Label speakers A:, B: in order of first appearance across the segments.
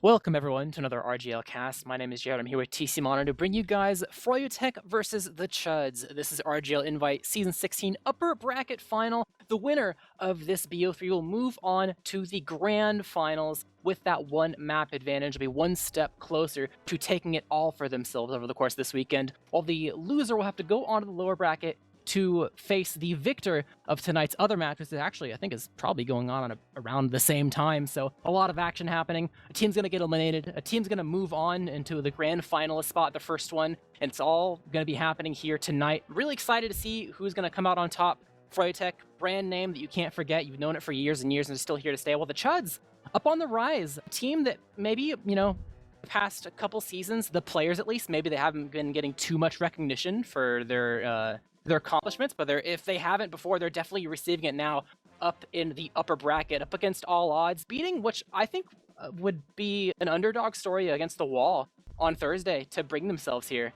A: Welcome everyone to another RGL cast. My name is Jared. I'm here with TC Monitor to bring you guys Froyotech versus the Chuds. This is RGL Invite Season 16 Upper Bracket Final. The winner of this BO3 will move on to the Grand Finals with that one map advantage. They'll be one step closer to taking it all for themselves over the course of this weekend, while the loser will have to go on to the lower bracket to face the victor of tonight's other match, which actually I think is probably going on around the same time. So a lot of action happening. A team's going to get eliminated. A team's going to move on into the grand finalist spot, the first one. And it's all going to be happening here tonight. Really excited to see who's going to come out on top. Froyotech, brand name that you can't forget. You've known it for years and years and it's still here to stay. Well, the Chuds, up on the rise. A team that maybe, the past couple seasons, the players at least, maybe they haven't been getting too much recognition for their accomplishments, but if they haven't before, they're definitely receiving it now up in the upper bracket, up against all odds, beating which I think would be an underdog story against the wall on Thursday to bring themselves here.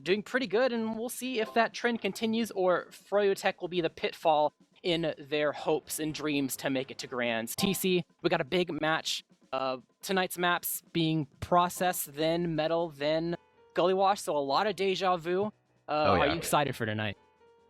A: Doing pretty good, and we'll see if that trend continues or Froyotech will be the pitfall in their hopes and dreams to make it to Grands. TC, we got a big match. Tonight's maps being Process, then Metal, then Gully Wash, so a lot of deja vu. Are you excited for tonight?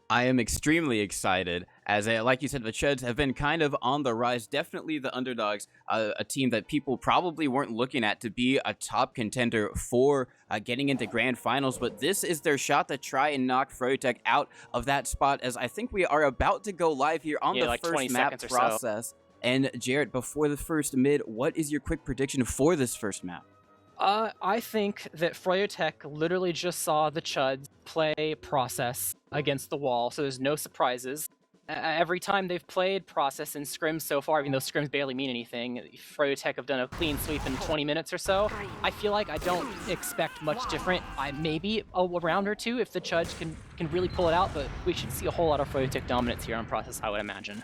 B: I am extremely excited, as like you said, the Chuds have been kind of on the rise. Definitely the underdogs, a team that people probably weren't looking at to be a top contender for getting into grand finals. But this is their shot to try and knock Froyotech out of that spot, as I think we are about to go live here on the first map process. And Jarrett, before the first mid, what is your quick prediction for this first map?
A: I think that Froyotech literally just saw the Chuds play Process against the wall, so there's no surprises. Every time they've played Process in scrims so far, even though scrims barely mean anything, Froyotech have done a clean sweep in 20 minutes or so. I feel like I don't expect much different. Maybe a round or two if the Chuds can really pull it out, but we should see a whole lot of Froyotech dominance here on Process, I would imagine.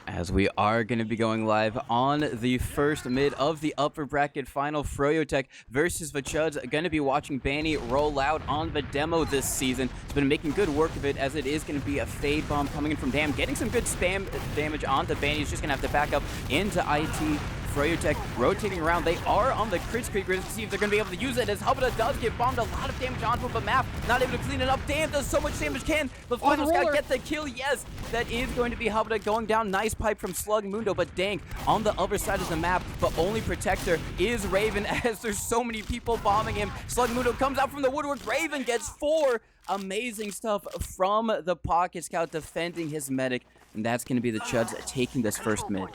B: As we are going to be going live on the first mid of the upper bracket final, Froyotech versus the Chuds. Going to be watching Banny roll out on the demo this season. He's been making good work of it, as it is going to be a fade bomb coming in from Dam, getting some good spam damage onto Banny. He's just going to have to back up into IT. Froyotech rotating around. They are on the crit streak. We're going to see if they're going to be able to use it, as Hubba does get bombed a lot of damage onto him, but Map not able to clean it up. Damn, does so much damage. Can the final scout get the kill? Yes, that is going to be Hubba going down. Nice pipe from Slug Mundo, but Dank on the other side of the map. The only protector is Raven, as there's so many people bombing him. Slug Mundo comes out from the woodwork. Raven gets 4. Amazing stuff from the Pocket Scout defending his medic. And that's going to be the Chuds taking this first mid.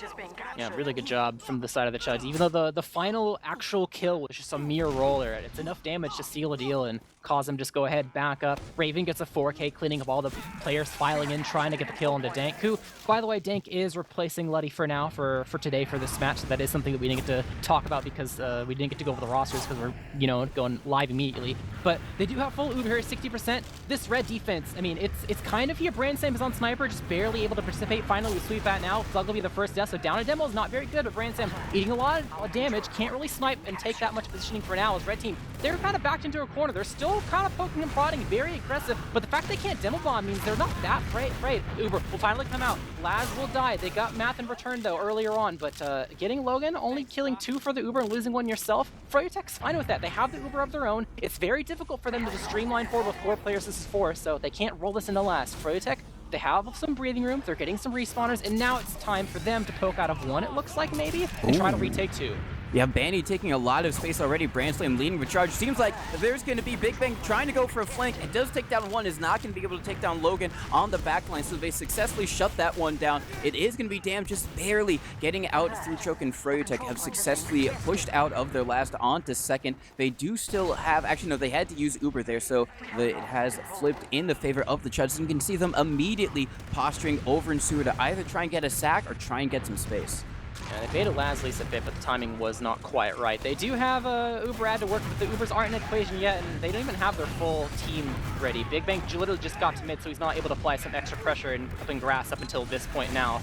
A: Yeah, really good job from the side of the Chuds. Even though the final actual kill was just a mere roller, it's enough damage to seal a deal and cause him just go ahead, back up. Raven gets a 4K, cleaning up all the players filing in, trying to get the kill into Dank, who, by the way, Dank is replacing Luddy for now, for today, for this match. So that is something that we didn't get to talk about because we didn't get to go over the rosters because we're, going live immediately. But they do have full Uber here, 60%. This red defense, I mean, it's kind of here. Brand Sam is on Sniper, just barely able to participate. Finally, we sweep at now. Slug will be the first death, so down a demo is not very good, but Brand Sam eating a lot of damage, can't really snipe and take that much positioning for now. As red team, they're kind of backed into a corner. They're still kind of poking and prodding, very aggressive, but the fact they can't demo bomb means they're not that afraid. Uber will finally come out. Laz will die. They got Math in return, though, earlier on, but getting Logan, only killing 2 for the Uber and losing 1 yourself, Froyotech's fine with that. They have the Uber of their own. It's very difficult for them to just streamline forward with 4 players. This is 4, so they can't roll this into last. Froyotech, they have some breathing room, they're getting some respawners, and now it's time for them to poke out of 1, it looks like, maybe, and try to retake 2.
B: Yeah, Banny taking a lot of space already. Brandslam leading with charge. Seems like there's going to be Big Bang trying to go for a flank. It does take down 1, is not going to be able to take down Logan on the backline, so they successfully shut that one down. It is going to be Dam just barely getting out through choke, and Froyotech have successfully pushed out of their last onto second. They do still have, actually no, they had to use Uber there, so it has flipped in the favor of the Chuds. You can see them immediately posturing over in sewer to either try and get a sack or try and get some space.
A: Yeah, they baited Lasley's a bit, but the timing was not quite right. They do have a Uber ad to work with. The Ubers aren't in equation yet, and they don't even have their full team ready. Big Bang literally just got to mid, so he's not able to apply some extra pressure and up in grass up until this point now.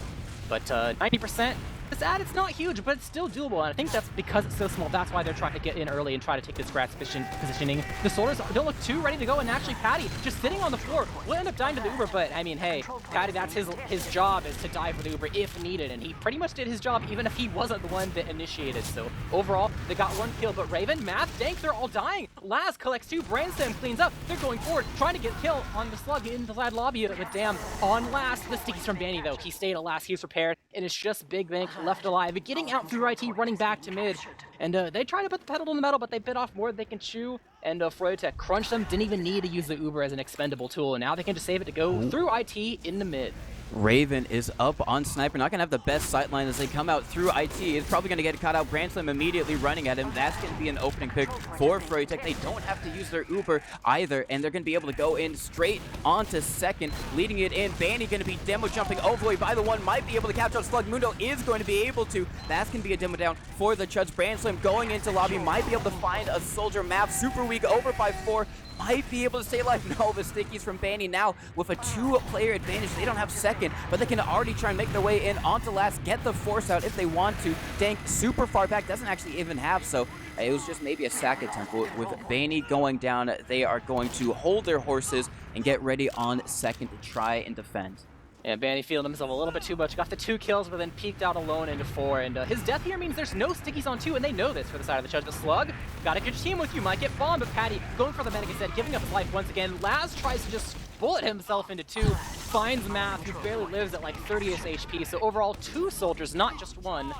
A: But 90%, This ad, it's not huge, but it's still doable, and I think that's because it's so small. That's why they're trying to get in early and try to take this grass positioning. The soldiers don't look too ready to go, and actually Patty just sitting on the floor will end up dying to the Uber, but I mean, hey, Patty, that's his job is to die for the Uber if needed, and he pretty much did his job even if he wasn't the one that initiated. So overall, they got 1 kill, but Raven, Math, Dank, they're all dying. Laz collects 2, Brainstem cleans up. They're going forward, trying to get a kill on the slug in the lad lobby, but damn, on last, the stickies from Banny though. He stayed at last, he was prepared, and it's just Big Bank left alive, getting out through IT, running back to mid, and they try to put the pedal to the metal, but they bit off more than they can chew, and Froyotech crunched them, didn't even need to use the Uber as an expendable tool, and now they can just save it to go through IT into mid.
B: Raven is up on Sniper, not going to have the best sightline as they come out through IT. It's probably going to get caught out. Brandslam immediately running at him. That's going to be an opening pick for Froyotech. They don't have to use their Uber either, and they're going to be able to go in straight onto second, leading it in. Banny going to be demo jumping overway by the one, might be able to catch up. Slug Mundo is going to be able to. That's going to be a demo down for the Chuds. Brandslam going into lobby, might be able to find a soldier. Map super weak, over by 4. Might be able to stay alive. No, the stickies from Banny now with a 2-player advantage. They don't have second, but they can already try and make their way in onto last, get the force out if they want to. Dank super far back, doesn't actually even have, so it was just maybe a sack attempt. With Banny going down, they are going to hold their horses and get ready on second to try and defend.
A: Yeah, Banny feeling himself a little bit too much. Got the 2 kills, but then peeked out alone into 4. And his death here means there's no stickies on 2, and they know this for the side of the Chuds. The Slug, got a good team with you, might get bombed, but Patty going for the medic instead, giving up his life once again. Laz tries to just bullet himself into 2, finds Math, who barely lives at like 30th HP. So overall, 2 soldiers, not just 1.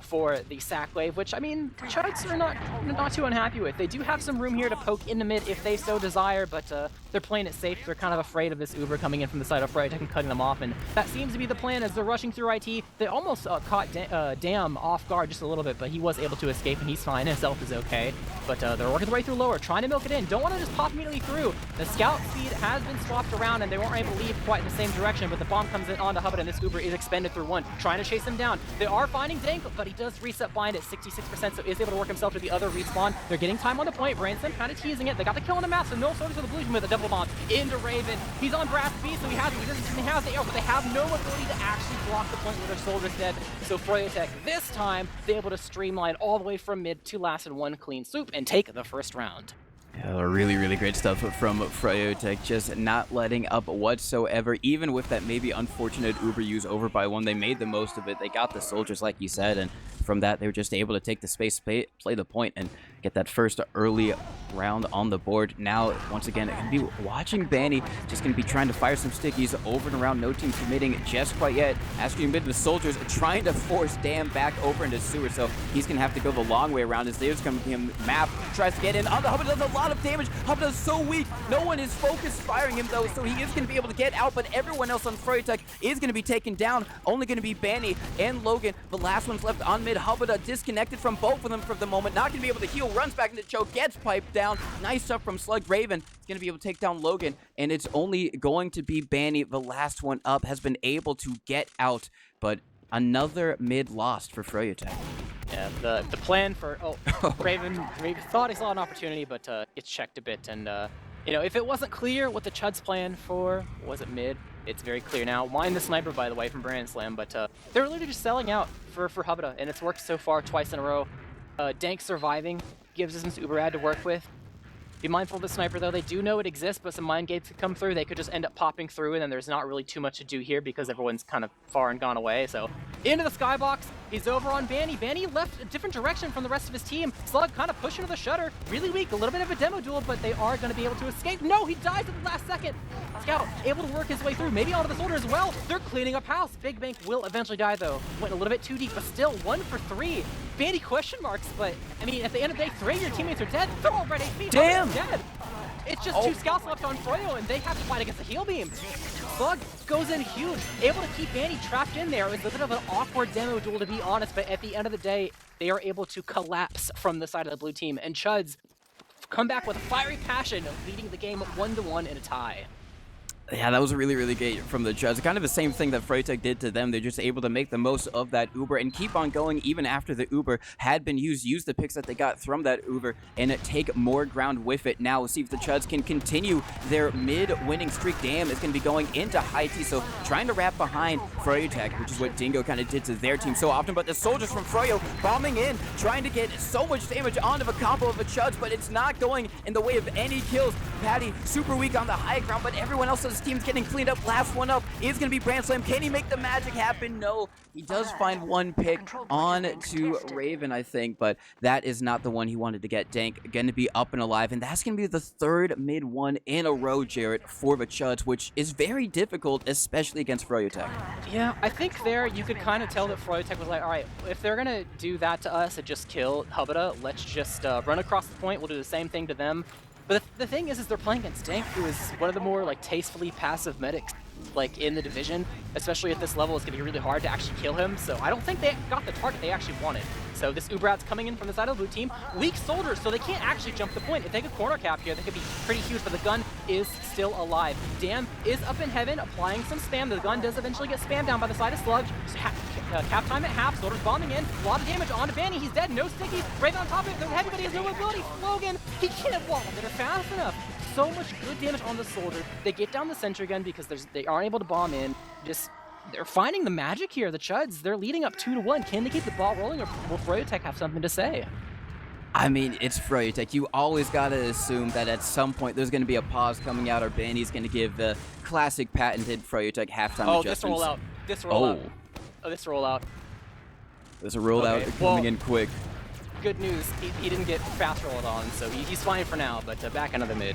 A: For the sack wave, which I mean, Chuds are not too unhappy with. They do have some room here to poke in the mid if they so desire, but they're playing it safe. They're kind of afraid of this Uber coming in from the side of Froyotech and cutting them off, and that seems to be the plan as they're rushing through IT. They almost caught Dam off guard just a little bit, but he was able to escape, and he's fine. His health is okay, but they're working their way through lower, trying to milk it in. Don't want to just pop immediately through. The scout speed has been swapped around, and they weren't able to leave quite in the same direction, but the bomb comes in onto Hubbard, and this Uber is expended through 1, trying to chase him down. They are finding Dank, but he does reset bind at 66%, so is able to work himself to the other respawn. They're getting time on the point. Branson kind of teasing it. They got the kill on the map, so no soldiers with the blue team with a double bomb into Raven. He's on brass B, so he has the arrow, but they have no ability to actually block the point where their soldier's dead. So Froyotech, this time, they're able to streamline all the way from mid to last in 1 clean swoop and take the first round.
B: Yeah, really great stuff from Froyotech, just not letting up whatsoever, even with that maybe unfortunate Uber use over by 1. They made the most of it. They got the soldiers, like you said, and from that, they were just able to take the space, play the point, and get that first early round on the board. Now, once again, going to be watching Banny, just going to be trying to fire some stickies over and around. No team committing just quite yet. Asking mid, the soldiers trying to force Dam back over into sewer, so he's going to have to go the long way around as there's going to be a map. Tries to get in on the Hubbard, does a lot of damage. Hubbard is so weak. No one is focused firing him, though, so he is going to be able to get out, but everyone else on Froyotech is going to be taken down. Only going to be Banny and Logan. The last one's left on mid. Hubbard disconnected from both of them for the moment. Not going to be able to heal. Runs back into choke. Gets piped down. Nice stuff from Slug. Raven is going to be able to take down Logan, and it's only going to be Banny. The last one up has been able to get out, but another mid lost for Froyotech.
A: Yeah, the plan for Raven thought he saw an opportunity, but it's checked a bit. And you know, if it wasn't clear what the Chuds plan for was it mid, it's very clear now. Mind the sniper, by the way, from Brand Slam, but they're literally just selling out for Hubda, and it's worked so far twice in a row. Dank surviving gives us some Uber ad to work with. Be mindful of the sniper, though. They do know it exists, but some mind gates could come through. They could just end up popping through, and then there's not really too much to do here because everyone's kind of far and gone away. So into the skybox. He's over on Banny. Banny left a different direction from the rest of his team. Slug kind of pushing to the shutter. Really weak. A little bit of a demo duel, but they are going to be able to escape. No, he dies at the last second. Scout able to work his way through. Maybe onto the soldier as well. They're cleaning up house. Big Bank will eventually die, though. Went a little bit too deep, but still 1 for 3. Banny question marks, but I mean, at the end of the day, 3 of your teammates are dead. They're all red HP.
B: Damn!
A: Dead. It's just 2 scouts left on Froyo, and they have to fight against the heal beam. Slug goes in huge, able to keep Banny trapped in there. It was a bit of an awkward demo duel, to be honest, but at the end of the day, they are able to collapse from the side of the blue team, and Chuds come back with a fiery passion, leading the game 1-1 in a tie.
B: Yeah, that was really, really great from the Chuds. Kind of the same thing that Froyotech did to them. They're just able to make the most of that Uber and keep on going even after the Uber had been used. Use the picks that they got from that Uber and take more ground with it. Now we'll see if the Chuds can continue their mid-winning streak. Damn, it's going to be going into high T. So trying to wrap behind Froyotech, which is what Dingo kind of did to their team so often. But the soldiers from Froyo bombing in, trying to get so much damage onto the combo of the Chuds, but it's not going in the way of any kills. Patty super weak on the high ground, but everyone else on his team's getting cleaned up. Last one up is going to be Brandslam. Can he make the magic happen? No. He does find one pick on to Raven, I think, but that is not the one he wanted to get. Dank going to be up and alive, and that's going to be the third mid one in a row, Jarrett, for the Chuds, which is very difficult, especially against Froyotech.
A: Yeah, I think there you could kind of tell that Froyotech was like, all right, if they're going to do that to us and just kill Hubada, let's just run across the point. We'll do the same thing to them. But the thing is they're playing against Dank, who is one of the more like tastefully passive medics like in the division, especially at this level. It's gonna be really hard to actually kill him. So I don't think they got the target they actually wanted. So this Ubrat's coming in from the side of the blue team. Weak soldiers, so they can't actually jump the point. If they could corner cap here, they could be pretty huge, but the gun is still alive. Dam is up in heaven, applying some spam. The gun does eventually get spammed down by the side of Sludge. Cap time at half, soldiers bombing in. A lot of damage onto Banny. He's dead, no stickies. Raven on top of it, the heavy, but he has no mobility. Logan, he can't wall it fast enough. So much good damage on the soldier. They get down the sentry gun because they aren't able to bomb in. They're finding the magic here. The Chuds, they're leading up 2-1. Can they keep the ball rolling, or will Froyotech have something to say?
B: I mean, it's Froyotech. You always gotta assume that at some point there's gonna be a pause coming out, or Banny's gonna give the classic patented Froyotech halftime adjustments.
A: This rollout. This rollout.
B: There's a rollout coming in quick.
A: Good news, he didn't get fast rolled on, so he's fine for now, but back another mid.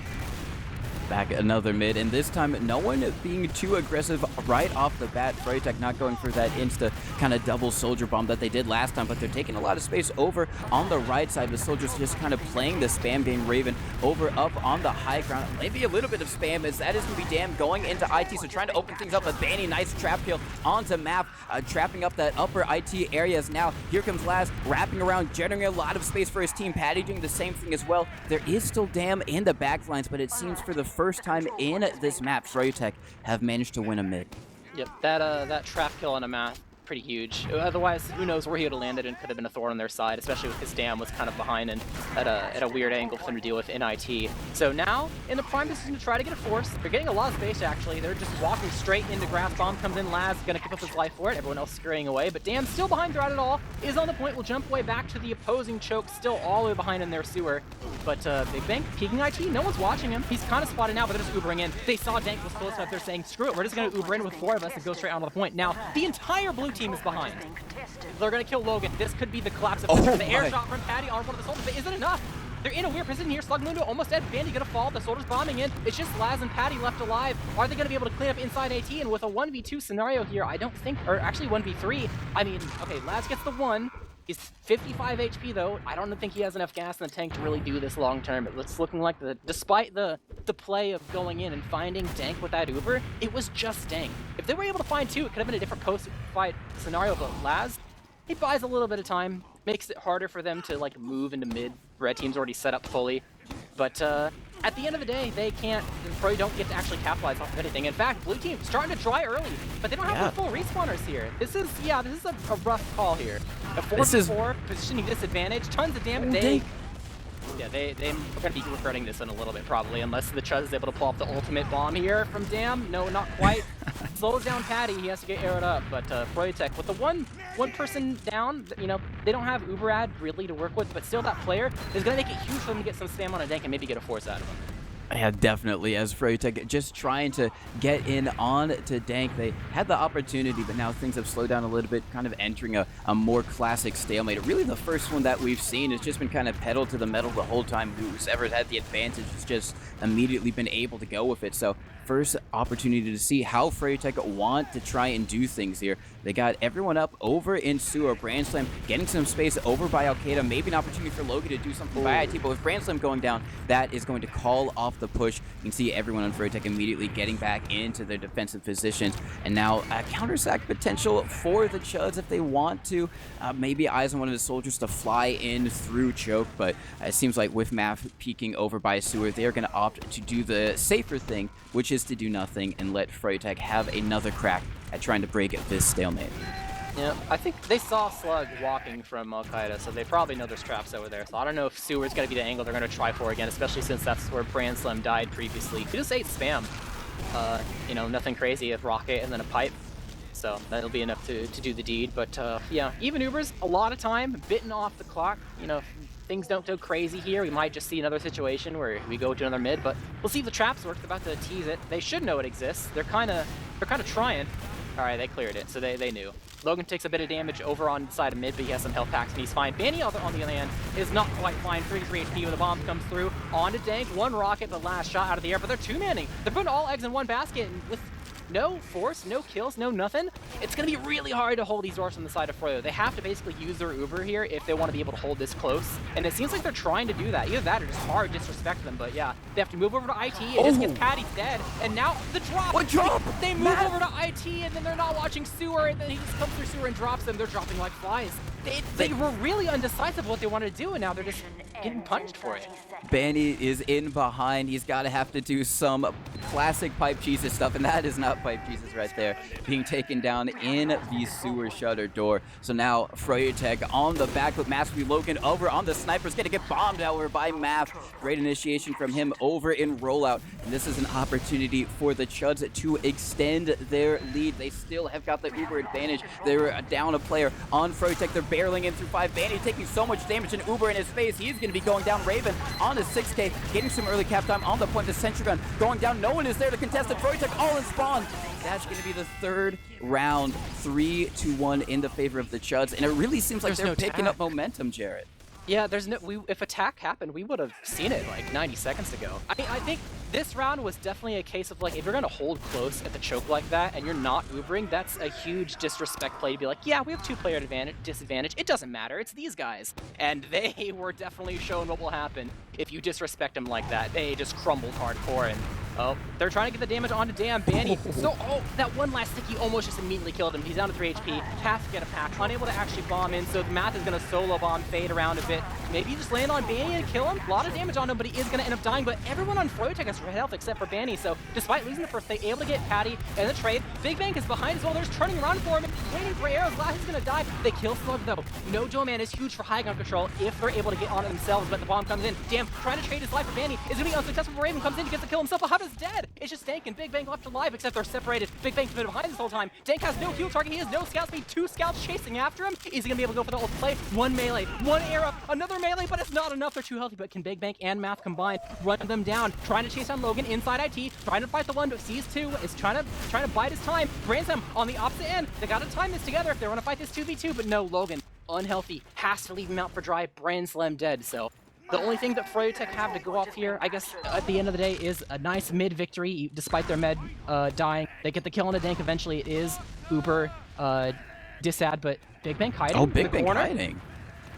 B: Back another mid, and this time no one being too aggressive right off the bat. Froyotech not going for that insta kind of double soldier bomb that they did last time, but they're taking a lot of space over on the right side. The soldiers just kind of playing the spam game. Raven over up on the high ground, maybe a little bit of spam, as that is going to be Dam going into IT, so trying to open things up. A Banny, nice trap kill onto map, trapping up that upper IT areas. Now here comes Laz wrapping around, generating a lot of space for his team. Patty doing the same thing as well. There is still Dam in the backlines, but it seems for the first time in this map, Froyotech have managed to win a mid.
A: Yep, that trap kill on a map, pretty huge. Otherwise, who knows where he would have landed, and could have been a thorn on their side, especially with his Dam was kind of behind and at a weird angle for them to deal with in IT. So now, in the prime position to try to get a force, they're getting a lot of space actually. They're just walking straight into grass. Bomb comes in, Laz gonna keep up his life for it, everyone else scurrying away, but Dam still behind throughout it all, is on the point, will jump way back to the opposing choke, still all the way behind in their sewer. But Big Bang peeking IT, no one's watching him. He's kind of spotted now, but they're just Ubering in. They saw Dank was close enough, they're saying, screw it, we're just gonna Uber in with 4 of us and go straight onto the point. Now, the entire blue team is behind. They're gonna kill Logan. This could be the collapse of the air shot from Patty on one of the soldiers, but is it enough? They're in a weird position here. Slug Mundo almost dead. Bandy gonna fall. The soldiers bombing in. It's just Laz and Patty left alive. Are they gonna be able to clean up inside AT? And with a 1v2 scenario here, I don't think, or actually 1v3. I mean, okay, Laz gets the 1. He's 55 HP though. I don't think he has enough gas in the tank to really do this long term. It's looking like despite the play of going in and finding Dank with that Uber, it was just Dank. If they were able to find 2, it could have been a different post-fight scenario, but Laz, he buys a little bit of time, makes it harder for them to like move into mid. Red team's already set up fully, but at the end of the day, they probably don't get to actually capitalize off of anything. In fact, blue team starting to try early, but they don't have the full respawners here. This is a rough call here. A 4v4 positioning disadvantage, tons of damage. They're going to be regretting this in a little bit probably, unless the Chuds is able to pull off the ultimate bomb here from Dam. No, not quite. Slows down Patty, he has to get arrowed up, but Froyotech with the one person down, you know, they don't have Uberad really to work with, but still that player is going to make it huge for them to get some spam on a Dank and maybe get a force out of him.
B: Yeah, definitely. As Froyotech just trying to get in on to Dank, they had the opportunity, but now things have slowed down a little bit, kind of entering a more classic stalemate. Really the first one that we've seen has just been kind of pedal to the metal the whole time. Who's ever had the advantage has just immediately been able to go with it. So first opportunity to see how Froyotech want to try and do things here. They got everyone up over in sewer. Brandslam getting some space over by Al-Qaeda. Maybe an opportunity for Logan to do something by IT, but with Brandslam going down, that is going to call off the push. You can see everyone on Froyotech immediately getting back into their defensive positions. And now counter-sack potential for the Chuds if they want to. Maybe eyes on one of the soldiers to fly in through choke, but it seems like with Math peeking over by Sewer, they're going to opt to do the safer thing, which is to do nothing and let Froyotech have another crack at trying to break this stalemate.
A: Yeah, I think they saw Slug walking from Al-Qaeda, so they probably know there's traps over there. So I don't know if Sewer's going to be the angle they're going to try for again, especially since that's where Brand Slim died previously. He just ate spam. You know, nothing crazy, a rocket and then a pipe. So that'll be enough to do the deed. But yeah, even Ubers, a lot of time, bitten off the clock. You know, if things don't go crazy here, we might just see another situation where we go to another mid. But we'll see if the traps work. They're about to tease it. They should know it exists. They're kind of trying. All right, they cleared it, so they knew. Logan takes a bit of damage over on the side of mid, but he has some health packs and he's fine. Banny, on the other hand, is not quite fine. 33 HP when the bomb comes through. On to Dank, one rocket, the last shot out of the air, but they're two-manning. They're putting all eggs in one basket, and with no force, no kills, no nothing, it's going to be really hard to hold these doors from the side of Froyo. They have to basically use their Uber here if they want to be able to hold this close, and it seems like they're trying to do that. Either that or just hard disrespect them, but yeah, they have to move over to IT, and just gets Patty dead, and now the drop!
B: What drop?
A: They move over to IT, and then they're not watching Sewer, and then he just comes through Sewer and drops them. They're dropping like flies. They were really undecisive what they wanted to do, and now they're just getting punched for it.
B: Banny is in behind. He's got to have to do some classic Pipe Jesus stuff, and that is not Pipe Jesus right there. Being taken down in the Sewer shutter door. So now Froyotech on the back with Mastery Logan over on the snipers. Going to get bombed, however, by Math. Great initiation from him over in rollout. And this is an opportunity for the Chuds to extend their lead. They still have got the Uber advantage. They're down a player on Froyotech. They're barreling in through 5. Banny taking so much damage, and Uber in his face. He's going to be going down. Raven on his 6K, getting some early cap time on the point. The Sentry Gun going down. No one is there to contest it. Froyotech all in spawn. That's going to be the third round, 3-1 in the favor of the Chuds, and it really seems like they're picking up momentum, Jarrett.
A: Yeah, there's no. If attack happened, we would have seen it like 90 seconds ago. I mean, I think this round was definitely a case of like, if you're gonna hold close at the choke like that and you're not Ubering, that's a huge disrespect play to be like, yeah, we have 2-player disadvantage. It doesn't matter. It's these guys, and they were definitely shown what will happen if you disrespect them like that. They just crumbled hardcore, and oh, they're trying to get the damage onto Damn Banny. So, oh, that one last sticky almost just immediately killed him. He's down to 3 HP, has to get a pack, unable to actually bomb in, so the Math is going to solo bomb, fade around a bit. Maybe just land on Banny and kill him. A lot of damage on him, but he is going to end up dying, but everyone on Froyotech has red health except for Banny, so despite losing the first, they're able to get Patty and the trade. Big Bang is behind as well. They're just turning around for him and waiting for arrows. Glass is going to die. They kill Slug, though. No Joe Man is huge for high gun control if they're able to get on it themselves, but the bomb comes in. Damn, trying to trade his life for Banny is going to be unsuccessful. For Raven comes in to get the kill himself, but Hutta's dead. It's just Dank and Big Bang left alive, except they're separated. Big Bang's been behind this whole time. Dank has no kill target. He has no scout speed. 2 scouts chasing after him. Is he going to be able to go for the ult play? 1 melee, 1 air up, another melee, but it's not enough. They're too healthy, but can Big Bang and Math combine run them down? Trying to chase down Logan inside IT, trying to fight the one, but sees 2, is trying to bide his time. Bransom on the opposite end. They got to time this together if they want to fight this 2v2, but no, Logan, unhealthy, has to leave him out for dry. Brand Slam dead, so the only thing that Froyotech have to go off here, I guess, at the end of the day, is a nice mid victory, despite their med dying. They get the kill on the Dank eventually. It is Uber disad, but Big Bang hiding.
B: Oh, Big Bang hiding.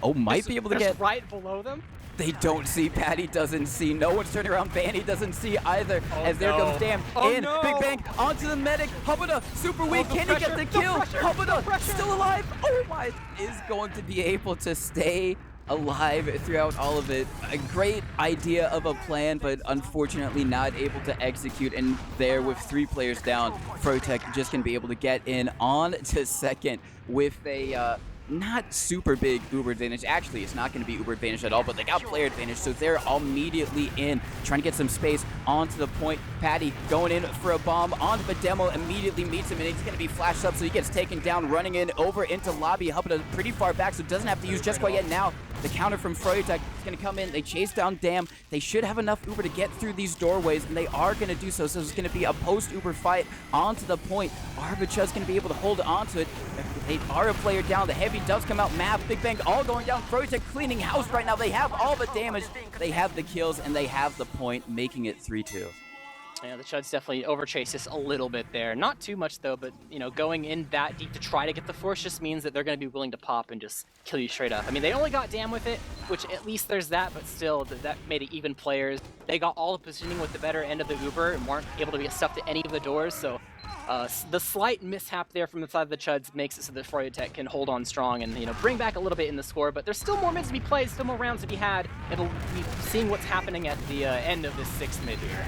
B: Oh, might be able to get
A: right below them.
B: They don't see. Patty doesn't see. No one's turning around. Banny doesn't see either. As there comes Damn in.
A: No.
B: Big Bang onto the medic. Hubada super weak. Can he get the kill? Hubada still alive. Oh my! Is going to be able to stay alive throughout all of it. A great idea of a plan, but unfortunately not able to execute. And there, with 3 players down, Froyotech just gonna be able to get in on to second with a not super big Uber advantage. Actually, it's not going to be Uber advantage at all, but they got player advantage, so they're immediately in, trying to get some space onto the point. Patty going in for a bomb onto the demo, immediately meets him, and he's going to be flashed up, so he gets taken down, running in over into lobby. Hubba pretty far back, so doesn't have to use just quite yet. Now, the counter from Froyotech is going to come in. They chase down Dam. They should have enough Uber to get through these doorways, and they are going to do so. So it's going to be a post-Uber fight onto the point. Are the Chuds going to be able to hold onto it? They are a player down. The heavy does come out. Math, Big Bang all going down. Froyotech cleaning house right now. They have all the damage. They have the kills, and they have the point, making it 3-2.
A: Yeah, the Chuds definitely overchased this a little bit there. Not too much though, but you know, going in that deep to try to get the force just means that they're going to be willing to pop and just kill you straight up. I mean, they only got Dam with it, which at least there's that, but still, that made it even players. They got all the positioning with the better end of the Uber and weren't able to get stuck to any of the doors, so the slight mishap there from the side of the Chuds makes it so that Froyotech can hold on strong and, you know, bring back a little bit in the score, but there's still more minutes to be played, still more rounds to be had, and we'll be seeing what's happening at the end of this 6th mid here.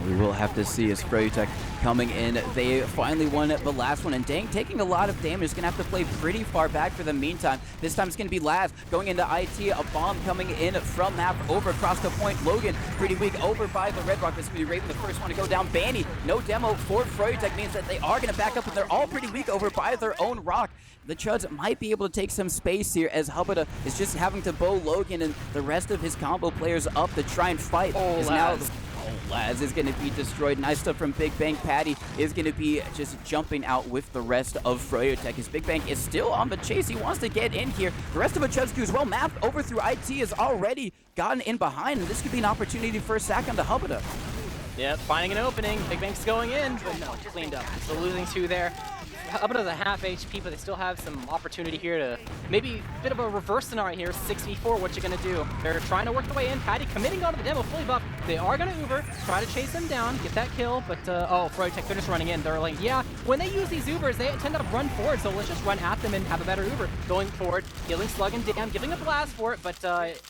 B: We will have to see as Froyotech coming in. They finally won the last one, and Dang taking a lot of damage. Is going to have to play pretty far back for the meantime. This time it's going to be Laz going into IT. A bomb coming in from map over across the point. Logan pretty weak over by the Red Rock. This is going to be Raven, the first one to go down. Banny, no demo for Froyotech means that they are going to back up, but they're all pretty weak over by their own rock. The Chuds might be able to take some space here as Hubada is just having to bow Logan and the rest of his combo players up to try and fight. Laz is going to be destroyed. Nice stuff from Big Bang. Patty is going to be just jumping out with the rest of Froyotech. His Big Bang is still on the chase. He wants to get in here. The rest of the Chuds do as well. Map over through IT has already gotten in behind, and this could be an opportunity for a sack on the Hubada.
A: Yep, finding an opening. Big Bang's going in, but no, cleaned up. So losing 2 there. Up to the half HP, but they still have some opportunity here to maybe a bit of a reverse scenario here. 6v4, what you gonna do? They're trying to work their way in. Patty committing onto the demo, fully buffed. They are gonna Uber, try to chase him down, get that kill, but oh, Froyotech, they're just running in. They're like, yeah, when they use these Ubers, they tend to run forward, so let's just run at them and have a better Uber. Going forward, killing Slug and Dam, giving a blast for it, but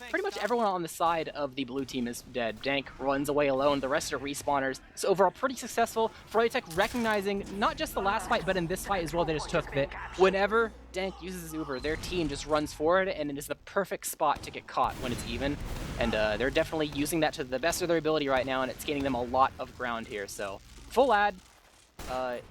A: pretty much everyone on the side of the blue team is dead. Dank runs away alone, the rest are respawners. So overall, pretty successful. Froyotech recognizing not just the last fight, but in this fight as well, they just took that whenever Dank uses Uber, their team just runs forward, and it is the perfect spot to get caught when it's even. And they're definitely using that to the best of their ability right now, and it's gaining them a lot of ground here. So full ad,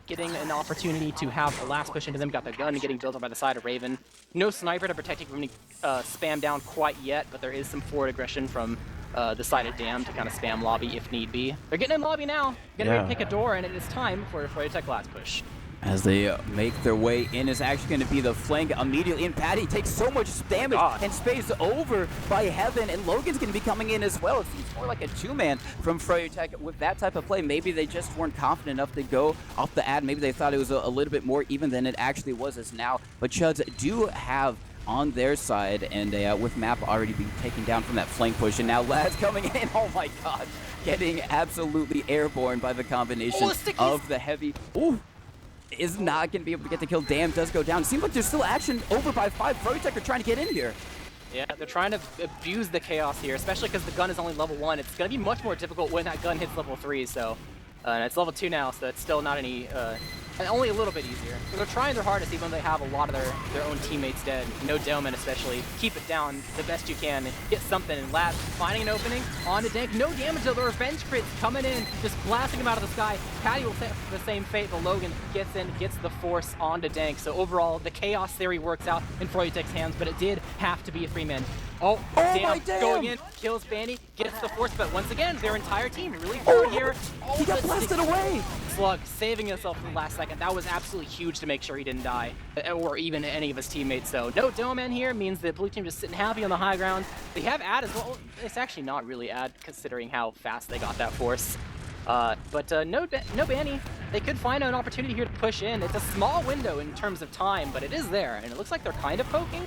A: getting an opportunity to have the last push into them. Got the gun getting built up by the side of Raven. No sniper to protect him from any spam down quite yet, but there is some forward aggression from the side of Dam to kind of spam lobby if need be. They're getting in lobby now, getting ready to pick a door, and it is time for a Froyotech last push.
B: As they make their way in, is actually going to be the flank immediately. And Patty takes so much damage and space over by Heaven. And Logan's going to be coming in as well. It seems more like a 2-man from Froyotech with that type of play. Maybe they just weren't confident enough to go off the ad. Maybe they thought it was a little bit more even than it actually was as now. But Chuds do have on their side, and with Map already being taken down from that flank push. And now Laz coming in. Oh my god. Getting absolutely airborne by the combination of the heavy. Ooh. Is not going to be able to get the kill. Dam does go down. Seems like there's still action over by 5. Froyotech are trying to get in here.
A: Yeah, they're trying to abuse the chaos here, especially because the gun is only level 1. It's going to be much more difficult when that gun hits level 3, so... and it's level 2 now, so it's still not any... only a little bit easier. So they're trying their hardest, even though they have a lot of their own teammates dead. No Doman especially. Keep it down the best you can and get something. And Laz finding an opening on the Dank. No damage though. The revenge crits coming in, just blasting him out of the sky. Patty will set the same fate, but Logan gets in, gets the force onto Dank. So overall, the chaos theory works out in Froyotech's hands, but it did have to be a 3-man. Oh, Dam going in, kills Banny, gets the force, but once again, their entire team really forward here.
B: He got blasted away!
A: Slug saving himself in the last second. That was absolutely huge to make sure he didn't die, or even any of his teammates. So no Doman here means the blue team just sitting happy on the high ground. They have ad as well. It's actually not really ad considering how fast they got that force. But no Banny. They could find an opportunity here to push in. It's a small window in terms of time, but it is there, and it looks like they're kind of poking.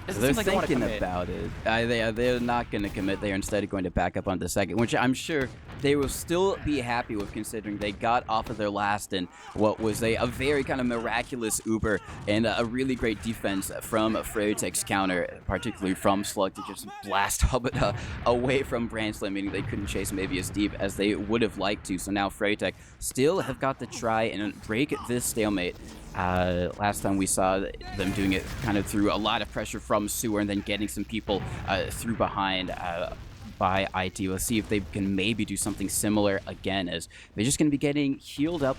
B: They're thinking about it. They're not going to commit. They're instead going to back up on the second, which I'm sure they will still be happy with, considering they got off of their last and what was a very kind of miraculous Uber and a really great defense from Froyotech's counter, particularly from Slug, to just blast Hubada away from Branchland, meaning they couldn't chase maybe as deep as they would have liked to. So now Froyotech still have got to try and break this stalemate. Last time we saw them doing it kind of through a lot of pressure from Sewer and then getting some people through behind by IT. Let's see if they can maybe do something similar again, as they're just going to be getting healed up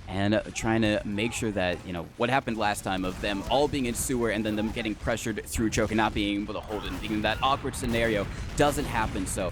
B: and trying to make sure that, you know, what happened last time of them all being in Sewer and then them getting pressured through choke and not being able to hold it and being in that awkward scenario doesn't happen. So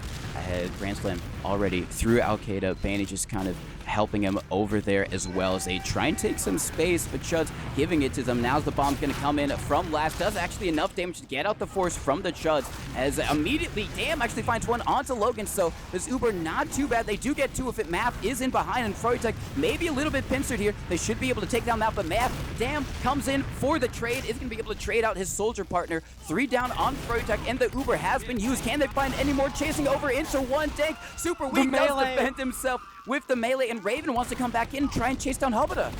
B: Grand Slam already through Al-Qaeda. Banny just kind of helping him over there as well as they try and take some space, but Chuds giving it to them. Now's the bomb's going to come in from last. Does actually enough damage to get out the force from the Chuds, as immediately Damn actually finds one onto Logan, so this Uber not too bad. They do get two if it. Math is in behind, and Froyotech maybe a little bit pincered here. They should be able to take down Math, but Math, Damn, comes in for the trade, is going to be able to trade out his soldier partner. 3 down on Froyotech, and the Uber has been used. Can they find any more? Chasing over into one tank. Super weak, does defend himself with the melee, and Raven wants to come back in and try and chase down Hubada.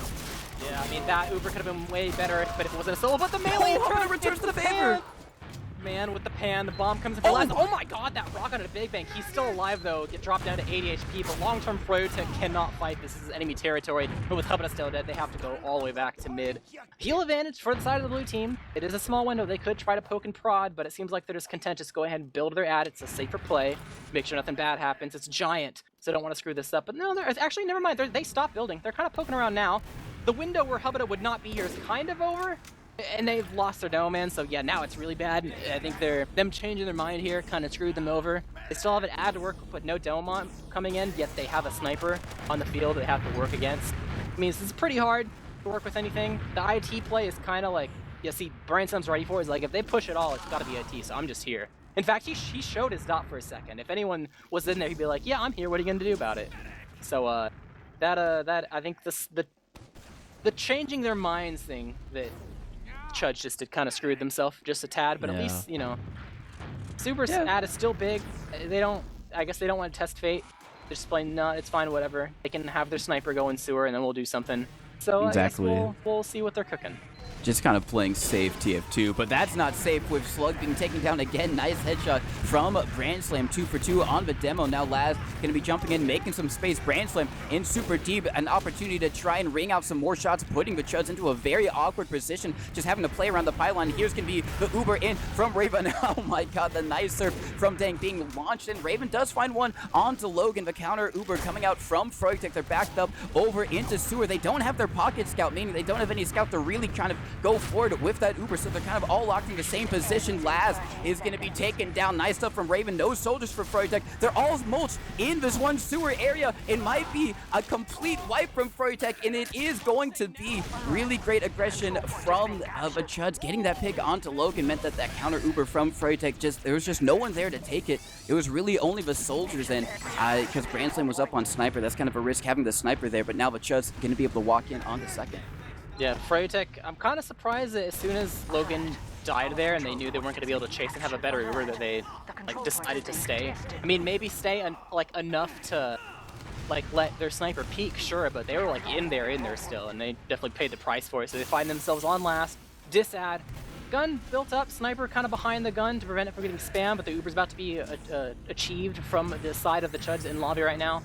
A: Yeah, I mean, that Uber could have been way better, but if it wasn't a solo, but the melee
B: Hubada returns the favor.
A: Man, with the pan, the bomb comes in for last. Oh my god, that rock on a big bang. He's still alive though, get dropped down to 80 HP, but long-term Froyotech cannot fight. This is enemy territory, but with Hubada still dead, they have to go all the way back to mid. Heal advantage for the side of the blue team. It is a small window. They could try to poke and prod, but it seems like they're just content. Just go ahead and build their ad. It's a safer play. Make sure nothing bad happens. It's giant, so don't want to screw this up. But no, actually, never mind. They stopped building. They're kind of poking around now. The window where Hubada would not be here is kind of over. And they've lost their dome, man, so yeah, now it's really bad. I think them changing their mind here kind of screwed them over. They still have an ad to work with no dome on coming in, yet they have a sniper on the field they have to work against. I mean, this is pretty hard to work with anything. The IT play is kind of like, you see, Brainstorm's ready for it. Is like, if they push it all, it's got to be IT, so I'm just here. In fact, he showed his dot for a second. If anyone was in there, he'd be like, yeah, I'm here, what are you going to do about it? So, I think the changing their minds thing that Chuds just did kind of screwed themselves just a tad, but at least, you know, Super's ad is still big. I guess they don't want to test fate. They're just playing, no, it's fine, whatever. They can have their sniper go in sewer and then we'll do something. So
B: exactly.
A: I guess we'll see what they're cooking.
B: Just kind of playing safe TF2, but that's not safe with Slug being taken down again. Nice headshot from Brand Slam, 2 for 2 on the demo. Now Laz going to be jumping in, making some space. Brand Slam in super deep, an opportunity to try and ring out some more shots, putting the Chuds into a very awkward position, just having to play around the pylon. Here's going to be the Uber in from Raven. Oh my god, the nice surf from Dang being launched in. Raven does find one onto Logan. The counter Uber coming out from Froyotech. They're backed up over into sewer. They don't have their pocket scout, meaning they don't have any scout. They're really trying to go forward with that Uber, so they're kind of all locked in the same position. Laz is going to be taken down. Nice stuff from Raven. No soldiers for Froyotech. They're all mulched in this one sewer area. It might be a complete wipe from Froyotech, and it is going to be really great aggression from the Chuds. Getting that pick onto Logan meant that counter Uber from Froyotech, there was just no one there to take it. It was really only the soldiers, and because Brand Slam was up on sniper, that's kind of a risk having the sniper there, but now the Chuds going to be able to walk in on the second.
A: Yeah, Froyotech, I'm kind of surprised that as soon as Logan died there and they knew they weren't going to be able to chase and have a better Uber, that they decided to stay. I mean, maybe stay enough to let their sniper peek, sure, but they were in there still, and they definitely paid the price for it. So they find themselves on last, disad, gun built up, sniper kind of behind the gun to prevent it from getting spammed, but the Uber's about to be achieved from the side of the Chuds in lobby right now.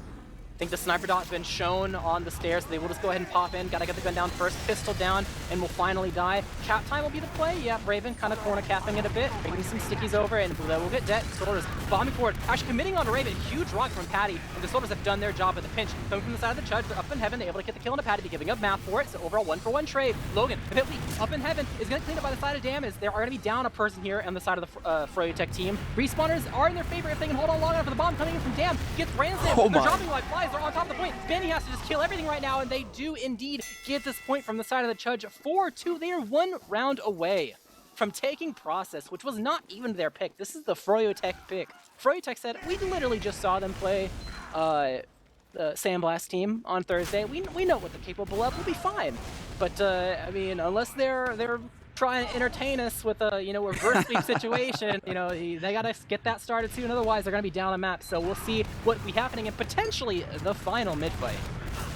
A: I think the sniper dot's been shown on the stairs, so they will just go ahead and pop in. Gotta get the gun down first, pistol down, and will finally die. Cap time will be the play. Yeah, Raven kind of corner capping it a bit, bringing some stickies over, and we'll get dead. Soldiers bombing forward, actually committing onto Raven. Huge rock from Patty, and the soldiers have done their job at the pinch. Coming from the side of the Chuds, they're up in heaven. They're able to get the kill on a Patty, giving up math for it. So overall 1-for-1 trade. Logan, a bit weak, up in heaven, is gonna clean up by the side of Dam, as they're gonna be down a person here on the side of the Froyotech team. Respawners are in their favor if they can hold on long enough for the bomb coming in from Dam. Gets Ransdale. They're dropping like flies. They're on top of the point. Benny has to just kill everything right now, and they do indeed get this point from the side of the Chuds. 4-2. They are 1 round away from taking Process, which was not even their pick. This is the Froyotech pick. Froyotech said, we literally just saw them play the Sandblast team on Thursday. We know what they're capable of. We'll be fine. But, I mean, unless they're trying to entertain us with a, reverse sweep situation, they gotta get that started soon, otherwise they're gonna be down a map. So we'll see what will be happening in potentially the final mid-fight.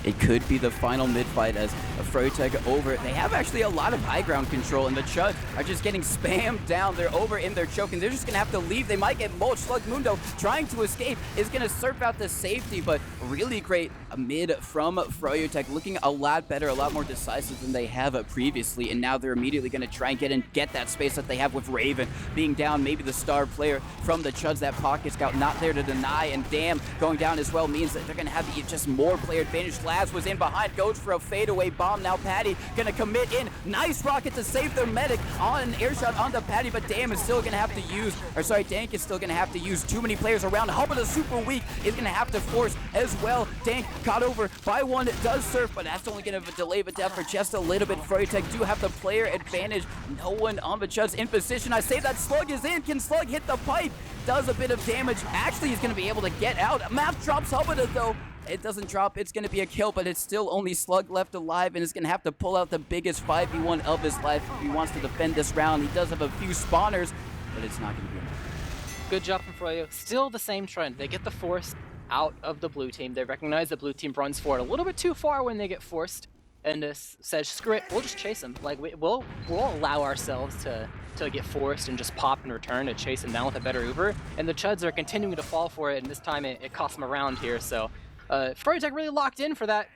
B: It could be the final mid-fight as Froyotech over. They have actually a lot of high ground control, and the Chuds are just getting spammed down. They're over in their choke, and they're just going to have to leave. They might get mulched. Slug Mundo trying to escape is going to surf out the safety, but really great mid from Froyotech, looking a lot better, a lot more decisive than they have previously, and now they're immediately going to try and get that space that they have with Raven being down, maybe the star player from the Chuds. That pocket scout not there to deny, and Dam going down as well means that they're going to have just more player advantage. Laz was in behind, goes for a fadeaway bomb. Now Patty gonna commit in. Nice rocket to save their medic on an air shot onto Patty, but Dam is still gonna have to use, or sorry, Dank is still gonna have to use too many players around. Hubba the super weak is gonna have to force as well. Dank caught over by one, does surf, but that's only gonna delay the death for just a little bit. Froyotech do have the player advantage. No one on the Chuds in position. I say that Slug is in. Can Slug hit the pipe? Does a bit of damage. Actually, he's gonna be able to get out. Map drops Hubba though. It doesn't drop. It's going to be a kill, but it's still only Slug left alive, and is going to have to pull out the biggest 5v1 of his life if he wants to defend this round. He does have a few spawners, but it's not going to be enough.
A: Good job from Froyo. Still the same trend. They get the force out of the blue team. They recognize the blue team runs forward a little bit too far when they get forced, and says, screw it, we'll just chase them. Like, we'll allow ourselves to get forced and just pop in return to chase them down with a better Uber. And the Chuds are continuing to fall for it, and this time it cost them a round here, so... Froyotech really locked in for that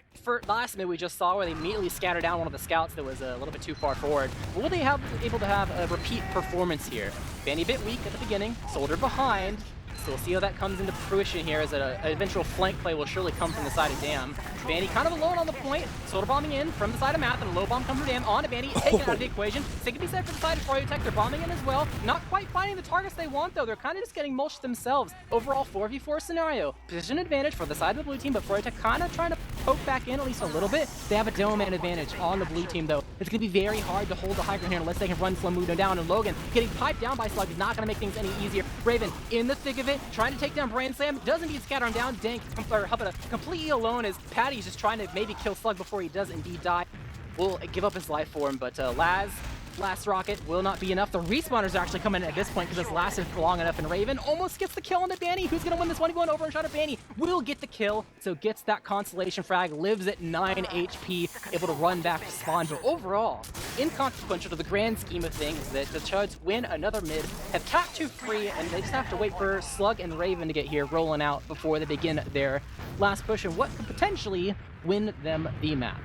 A: last mid we just saw, where they immediately scattered down one of the scouts that was a little bit too far forward. Will they able to have a repeat performance here? Banny a bit weak at the beginning, Soldier behind. So we'll see how that comes into fruition here, as an eventual flank play will surely come from the side of Dam. Banny kind of alone on the point, Soda bombing in from the side of Math, and a low bomb comes from Dam onto Banny, taken out of the equation. Same can be said for the side of Froyotech, they're bombing in as well. Not quite finding the targets they want though, they're kind of just getting mulched themselves. Overall 4v4 scenario. Position advantage for the side of the blue team, but Froyotech kind of trying to poke back in at least a little bit. They have a demo man advantage on the blue team though. It's going to be very hard to hold the high ground here unless they can run Flamudo down, and Logan getting piped down by Slug is not going to make things any easier. Raven in the thick of it, trying to take down Brain Slam, does indeed scatter him down. Dank, or Hubba completely alone, as Patty's just trying to maybe kill Slug before he does indeed die. Will give up his life for him, but last rocket will not be enough. The respawners are actually coming in at this point because it's lasted for long enough, and Raven almost gets the kill on the Banny. Who's going to win this one? Going over and shot at Banny. Will get the kill, so gets that consolation frag, lives at 9 HP, able to run back to spawn. But overall, inconsequential to the grand scheme of things, that the Chuds win another mid, have capped 2 free, and they just have to wait for Slug and Raven to get here rolling out before they begin their last push, and what could potentially win them the map.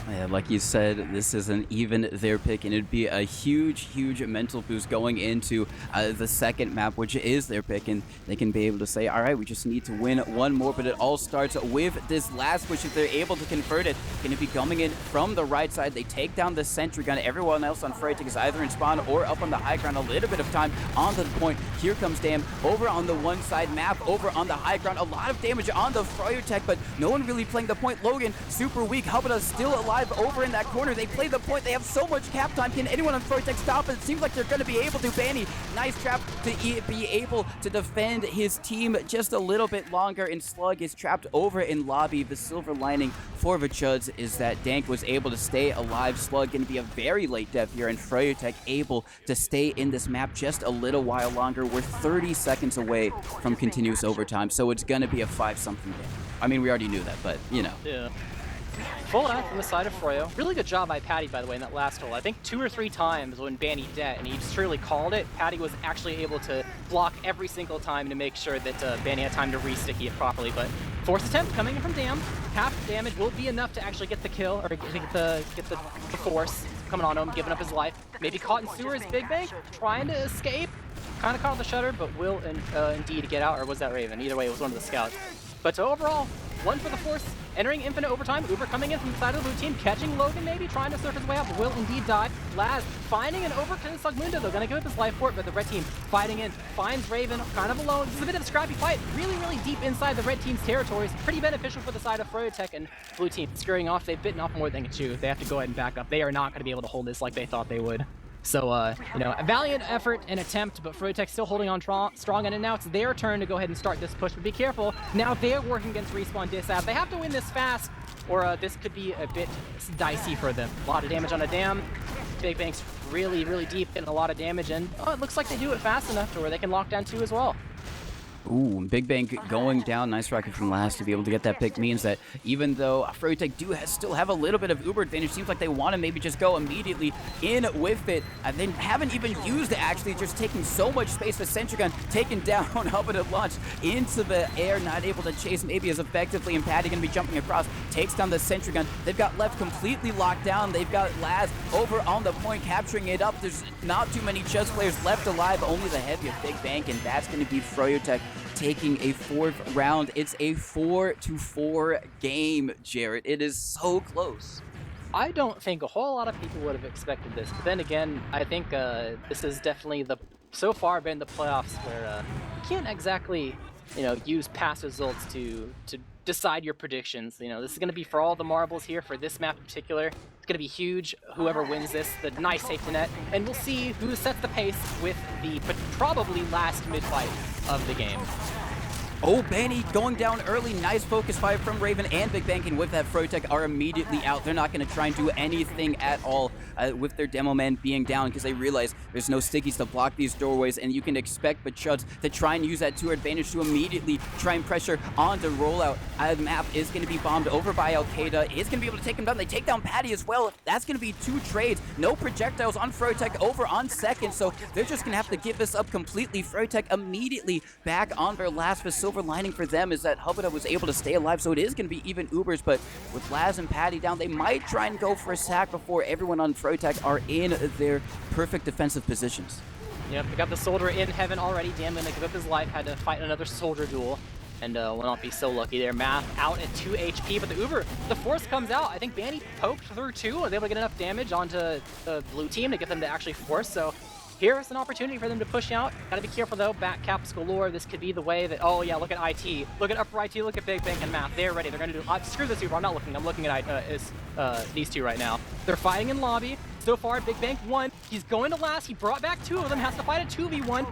B: Yeah, like you said, this isn't even their pick, and it'd be a huge mental boost going into the second map, which is their pick, and they can be able to say, all right, we just need to win one more. But it all starts with this last push. If they're able to convert it, going to be coming in from the right side. They take down the sentry gun. Everyone else on Froyotech is either in spawn or up on the high ground. A little bit of time onto the point. Here comes Dam over on the one side map, over on the high ground. A lot of damage on the Froyotech, but no one really playing the point. Logan, super weak. Hubba still alive over in that corner. They play the point. They have so much cap time. Can anyone on Froyotech stop it? It seems like they're going to be able to. Banny, nice trap to be able to defend his team just a little bit longer, and Slug is trapped over in lobby. The silver lining for the Chuds is that Dank was able to stay alive. Slug going to be a very late death here, and Froyotech able to stay in this map just a little while longer. We're 30 seconds away from continuous overtime, so it's going to be a 5-something game. I mean, we already knew that, but, you know.
A: Yeah. Full out from the side of Froyo. Really good job by Patty, by the way, in that last hole. I think 2 or 3 times when Banny dead, and he just truly called it, Patty was actually able to block every single time to make sure that Banny had time to re-sticky it properly. But fourth attempt coming in from Dam. Half damage will be enough to actually get the kill, or get the force coming on him, giving up his life. Maybe caught in sewers, Big Bang, trying to escape. Kind of caught on the shutter, but will indeed get out, or was that Raven? Either way, it was one of the scouts. But overall, one for the force, entering infinite overtime. Uber coming in from the side of the blue team, catching Logan maybe, trying to surf his way up, will indeed die. Laz finding an overkill Slugmundo though, gonna give up his life for it, but the red team fighting in, finds Raven kind of alone. This is a bit of a scrappy fight, really deep inside the red team's territories. Pretty beneficial for the side of Froyotech, and blue team scurrying off. They've bitten off more than they can chew. They have to go ahead and back up. They are not gonna be able to hold this like they thought they would. So, you know, a valiant effort and attempt, but Froyotech still holding on strong, and now it's their turn to go ahead and start this push, but be careful. Now they're working against respawn disab. They have to win this fast, or this could be a bit dicey for them. A lot of damage on a Dam. Big Bank's really deep, getting a lot of damage, and it looks like they do it fast enough to where they can lock down 2 as well.
B: Ooh, Big Bang going down. Nice rocket from last to be able to get that pick. Means that even though Froyotech still have a little bit of Uber advantage, seems like they want to maybe just go immediately in with it. They haven't even used it, actually, just taking so much space. The sentry gun taken down, up at launch into the air, not able to chase maybe as effectively, and Patty going to be jumping across, takes down the sentry gun. They've got left completely locked down. They've got Laz over on the point, capturing it up. There's not too many Chuds players left alive, only the heavy of Big Bang, and that's going to be Froyotech taking a 4th round. It's a 4-4 game, Jarrett. It is so close.
A: I don't think a whole lot of people would have expected this, but then again, I think this is definitely so far been the playoffs where you can't exactly, use past results to decide your predictions. This is going to be for all the marbles here for this map in particular. It's going to be huge. Whoever wins this, the nice safety net, and we'll see who sets the pace with the probably last mid-fight of the game.
B: Oh, Banny going down early. Nice focus fire from Raven and Big Bang, and with that, Froyotech are immediately out. They're not going to try and do anything at all with their demo man being down because they realize there's no stickies to block these doorways, and you can expect the Chuds to try and use that to advantage to immediately try and pressure on the rollout. The map is going to be bombed over by Al-Qaeda. Is going to be able to take him down. They take down Patty as well. That's going to be 2 trades. No projectiles on Froyotech over on second, so they're just going to have to give this up completely. Froyotech immediately back on their last. The silver lining for them is that Hubada was able to stay alive, so it is going to be even Ubers, but with Laz and Patty down, they might try and go for a sack before everyone on Froyotech are in their perfect defensive positions.
A: Yep, we got the soldier in heaven already. Dan gonna give up his life, had to fight another soldier duel, and will not be so lucky there. Math out at 2 HP, but the Uber, the force comes out. I think Banny poked through 2, was able to get enough damage onto the blue team to get them to actually force, so here's an opportunity for them to push out. Gotta be careful though, back caps galore. This could be the way that, oh yeah, look at IT. Look at upper IT, look at Big Bang and Math. They're ready, they're gonna do, screw this Uber, I'm not looking. I'm looking at these 2 right now. They're fighting in lobby. So far, Big Bang won. He's going to last. He brought back 2 of them, has to fight a 2v1.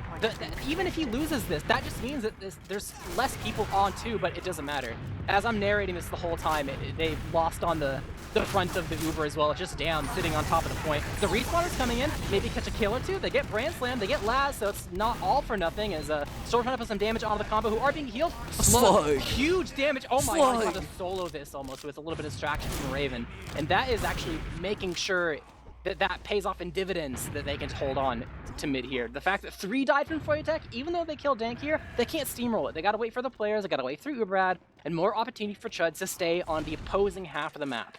A: Even if he loses this, that just means that there's less people on 2, but it doesn't matter. As I'm narrating this the whole time, they've lost on the front of the Uber as well. It's just down, sitting on top of the point. The respawners coming in, maybe catch a kill or 2. They get Brand Slam, they get Laz, so it's not all for nothing as still trying to put some damage on the combo who are being healed.
B: Slug.
A: Huge damage. Oh my god, he's about to solo this almost with a little bit of distraction from Raven. And that is actually making sure that pays off in dividends that they can hold on to mid here. The fact that 3 died from Froyotech, even though they killed Dank here, they can't steamroll it. They gotta wait for the players, they gotta wait through Uberad, and more opportunity for Chuds to stay on the opposing half of the map.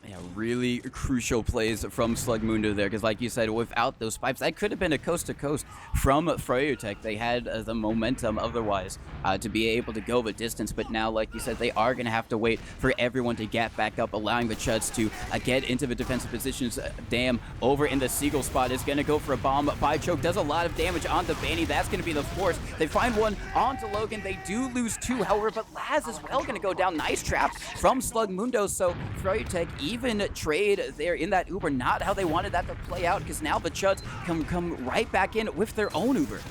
B: Yeah, really crucial plays from Slugmundo there, because like you said, without those pipes, that could have been a coast-to-coast from Froyotech. They had the momentum otherwise to be able to go the distance, but now, like you said, they are going to have to wait for everyone to get back up, allowing the Chuds to get into the defensive positions. Dam over in the Seagull spot is going to go for a bomb by Choke, does a lot of damage onto Banny. That's going to be the force. They find one onto Logan. They do lose 2, however, but Laz as well going to go down. Nice trap from Slugmundo, so Froyotech even trade there in that Uber, not how they wanted that to play out, because now the Chuds come right back in with their own Uber.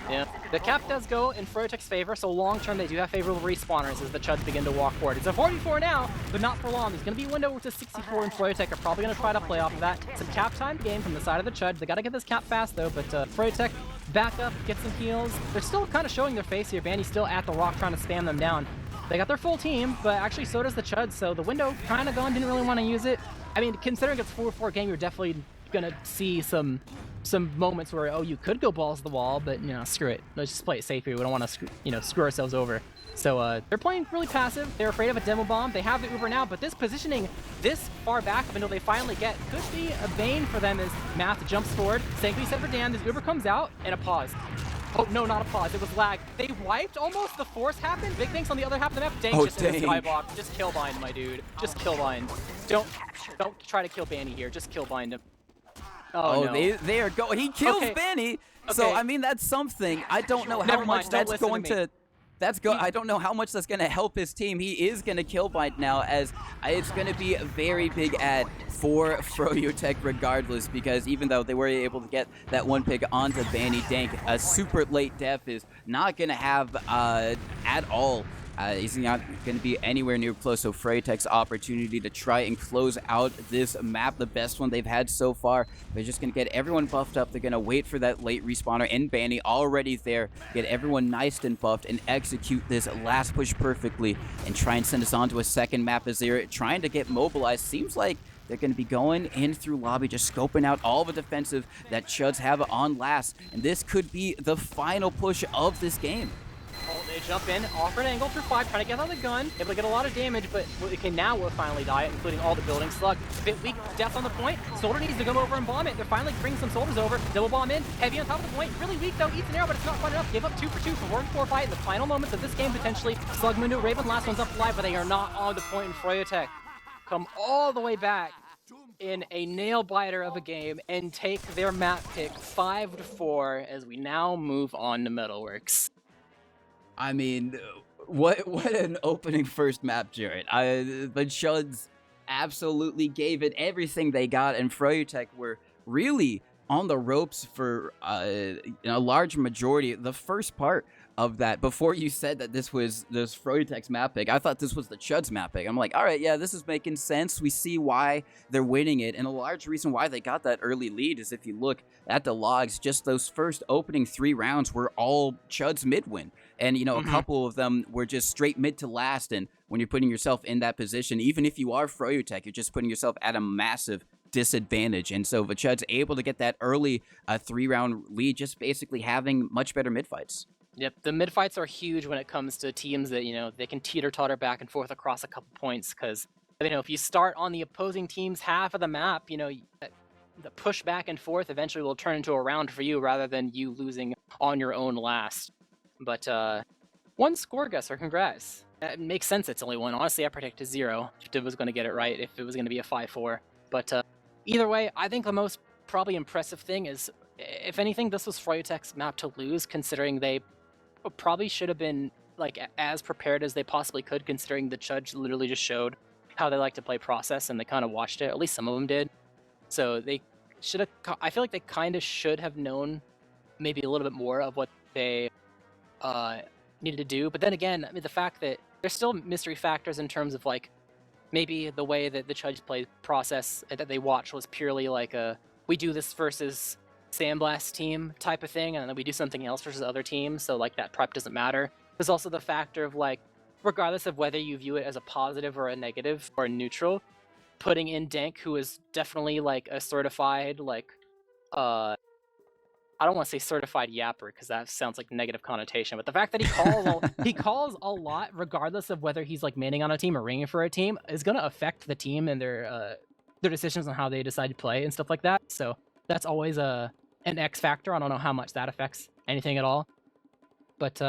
A: Yeah, the cap does go in Froyotech's favor, so long term they do have favorable respawners as the Chuds begin to walk forward. It's a 44 now, but not for long. There's going to be a window to 64, and Froyotech are probably going to try to play off of that. Some cap time game from the side of the Chuds. They got to get this cap fast though, but Froyotech back up, get some heals. They're still kind of showing their face here. Bandy's still at the rock trying to spam them down. They got their full team, but actually so does the Chuds, so the window kind of gone, didn't really want to use it. I mean, considering it's a 4-4 game, you're definitely going to see some moments where, oh, you could go balls to the wall, but, screw it. Let's just play it safe here. We don't want to, screw ourselves over. So they're playing really passive. They're afraid of a demo bomb. They have the Uber now, but this positioning this far back up until they finally get could be a bane for them as Math jumps forward. Sanctity set for Dan. This Uber comes out and a pause. Oh, no, not a pause. It was lag. They wiped almost. The force happened. Big Banks on the other half of the map. Dank just in the skyblock. Just kill bind, my dude. Just kill bind. Don't try to kill Banny here. Just kill bind him. Oh no.
B: They are going. He kills Banny. Okay. So, I mean, that's something. I don't know how much that's going to... I don't know how much that's going to help his team. He is going to kill bind now, as it's going to be a very big ad for Froyotech regardless, because even though they were able to get that 1 pick onto Banny, Dank, a super late death is not going to have at all. He's not going to be anywhere near close, so Froyotech's opportunity to try and close out this map, the best one they've had so far. They're just going to get everyone buffed up. They're going to wait for that late respawner in Banny already there, get everyone nice and buffed, and execute this last push perfectly, and try and send us on to a second map as they're trying to get mobilized. Seems like they're going to be going in through lobby, just scoping out all the defensive that Chuds have on last, and this could be the final push of this game.
A: Oh, jump in, awkward angle through 5, trying to get out of the gun, able to get a lot of damage, but okay, now we'll finally die, including all the building slug. A bit weak, death on the point. Soldier needs to come over and bomb it. They're finally bringing some soldiers over. Double bomb in, heavy on top of the point. Really weak though, eats an arrow, but it's not quite enough. Give up 2 for 2 for 4 fight in the final moments of this game potentially. Slugmundo, Raven, last one's up alive, but they are not on the point, and Froyotech come all the way back in a nail biter of a game and take their map pick 5-4 as we now move on to Metalworks.
B: I mean, what an opening first map, Jared. The Chuds absolutely gave it everything they got, and Froyotech were really on the ropes for a large majority. The first part of that, before you said that this was Froyotech's map pick, I thought this was the Chuds map pick. I'm like, all right, yeah, this is making sense. We see why they're winning it, and a large reason why they got that early lead is if you look at the logs, just those first opening 3 rounds were all Chuds mid win, and a couple of them were just straight mid to last. And when you're putting yourself in that position, even if you are Froyotech, you're just putting yourself at a massive disadvantage. And so the Chuds able to get that early 3-round lead, just basically having much better mid fights.
A: Yep, the mid fights are huge when it comes to teams that, they can teeter-totter back and forth across a couple points, because, if you start on the opposing team's half of the map, the push back and forth eventually will turn into a round for you rather than you losing on your own last. But, one score guesser, congrats. It makes sense it's only one. Honestly, I predicted 0 if it was going to get it right, if it was going to be a 5-4. But either way, I think the most probably impressive thing is, if anything, this was Froyotech's map to lose, considering they probably should have been as prepared as they possibly could, considering the Chuds literally just showed how they like to play process, and they kind of watched it. At least some of them did. So they should have. I feel like they kind of should have known maybe a little bit more of what they needed to do. But then again, the fact that there's still mystery factors in terms of maybe the way that the Chuds play process that they watched was purely we do this versus Sandblast team type of thing, and then we do something else versus other teams, so that prep doesn't matter. There's also the factor of regardless of whether you view it as a positive or a negative or a neutral, putting in Dank, who is definitely a certified I don't want to say certified yapper because that sounds like negative connotation, but the fact that he calls a lot regardless of whether he's manning on a team or ringing for a team is going to affect the team and their decisions on how they decide to play and stuff like that. So that's always an X factor. I don't know how much that affects anything at all, but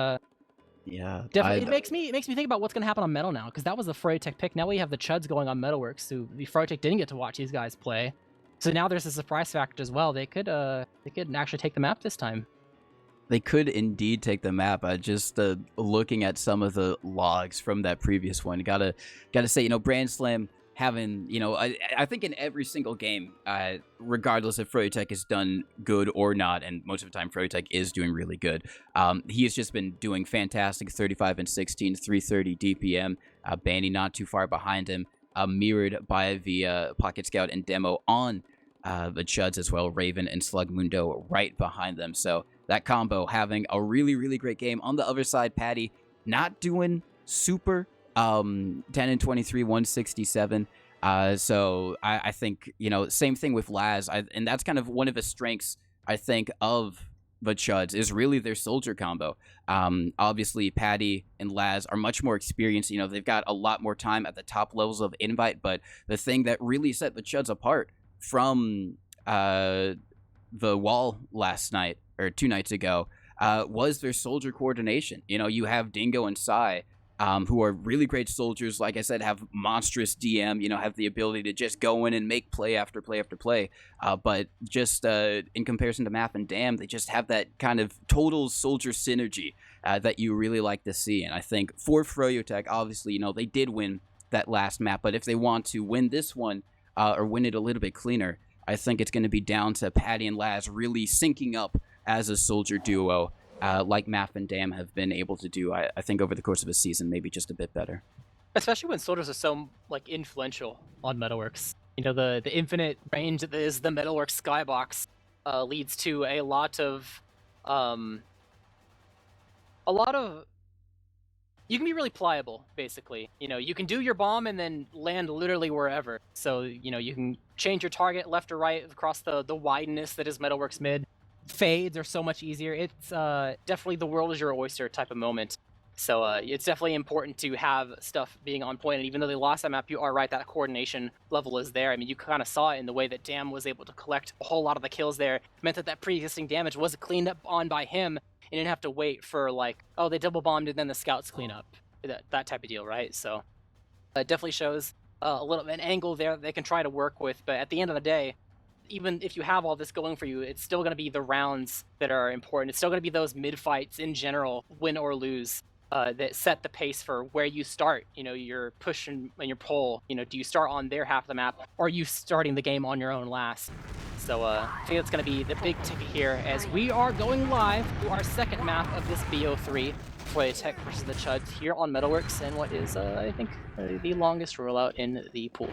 B: yeah,
A: definitely it makes me think about what's going to happen on Metal now, because that was the Froyotech pick. Now we have the Chuds going on Metalworks, who the Froyotech didn't get to watch these guys play, so now there's a surprise factor as well. They could actually take the map this time.
B: They could indeed take the map. Just looking at some of the logs from that previous one, gotta say, Brand Slam having, I think in every single game, regardless if Froyotech has done good or not, and most of the time Froyotech is doing really good, he has just been doing fantastic. 35 and 16, 330 DPM. Banny not too far behind him, mirrored by the Pocket Scout and Demo on the Chuds as well. Raven and Slugmundo right behind them. So that combo having a really, really great game. On the other side, Patty not doing super. 10 and 23, 167. So I think, same thing with Laz. And that's kind of one of the strengths, I think, of the Chuds is really their soldier combo. Obviously, Patty and Laz are much more experienced. They've got a lot more time at the top levels of Invite. But the thing that really set the Chuds apart from the wall last night, or 2 nights ago, was their soldier coordination. You have Dingo and Sai, who are really great soldiers, like I said, have monstrous DM, have the ability to just go in and make play after play after play. But just in comparison to Map and Dam, they just have that kind of total soldier synergy that you really like to see. And I think for Froyotech, obviously, they did win that last map. But if they want to win this one or win it a little bit cleaner, I think it's going to be down to Patty and Laz really syncing up as a soldier duo. Like Map and Dam have been able to do, I think, over the course of a season, maybe just a bit better.
A: Especially when soldiers are so influential on Metalworks. The infinite range that is the Metalworks skybox leads to a lot of you can be really pliable, basically. You can do your bomb and then land literally wherever. So you can change your target left or right across the wideness that is Metalworks mid. Fades are so much easier. It's definitely the world is your oyster type of moment. So it's definitely important to have stuff being on point. And even though they lost that map, you are right, that coordination level is there. I mean, you kind of saw it in the way that Dam was able to collect a whole lot of the kills there. It meant that that pre-existing damage was cleaned up on by him, and didn't have to wait for like, oh, they double bombed and then the scouts clean up. That type of deal, right? So it definitely shows a little an angle there that they can try to work with. But at the end of the day, even if you have all this going for you, it's still going to be the rounds that are important. It's still going to be those mid fights in general, win or lose, that set the pace for where you start. You know, your push and your pull. You know, do you start on their half of the map, or are you starting the game on your own last? So I think that's going to be the big ticket here as we are going live to our second map of this BO3, Froyotech versus the Chuds here on Metalworks, and what is, I think, the longest rollout in the pool.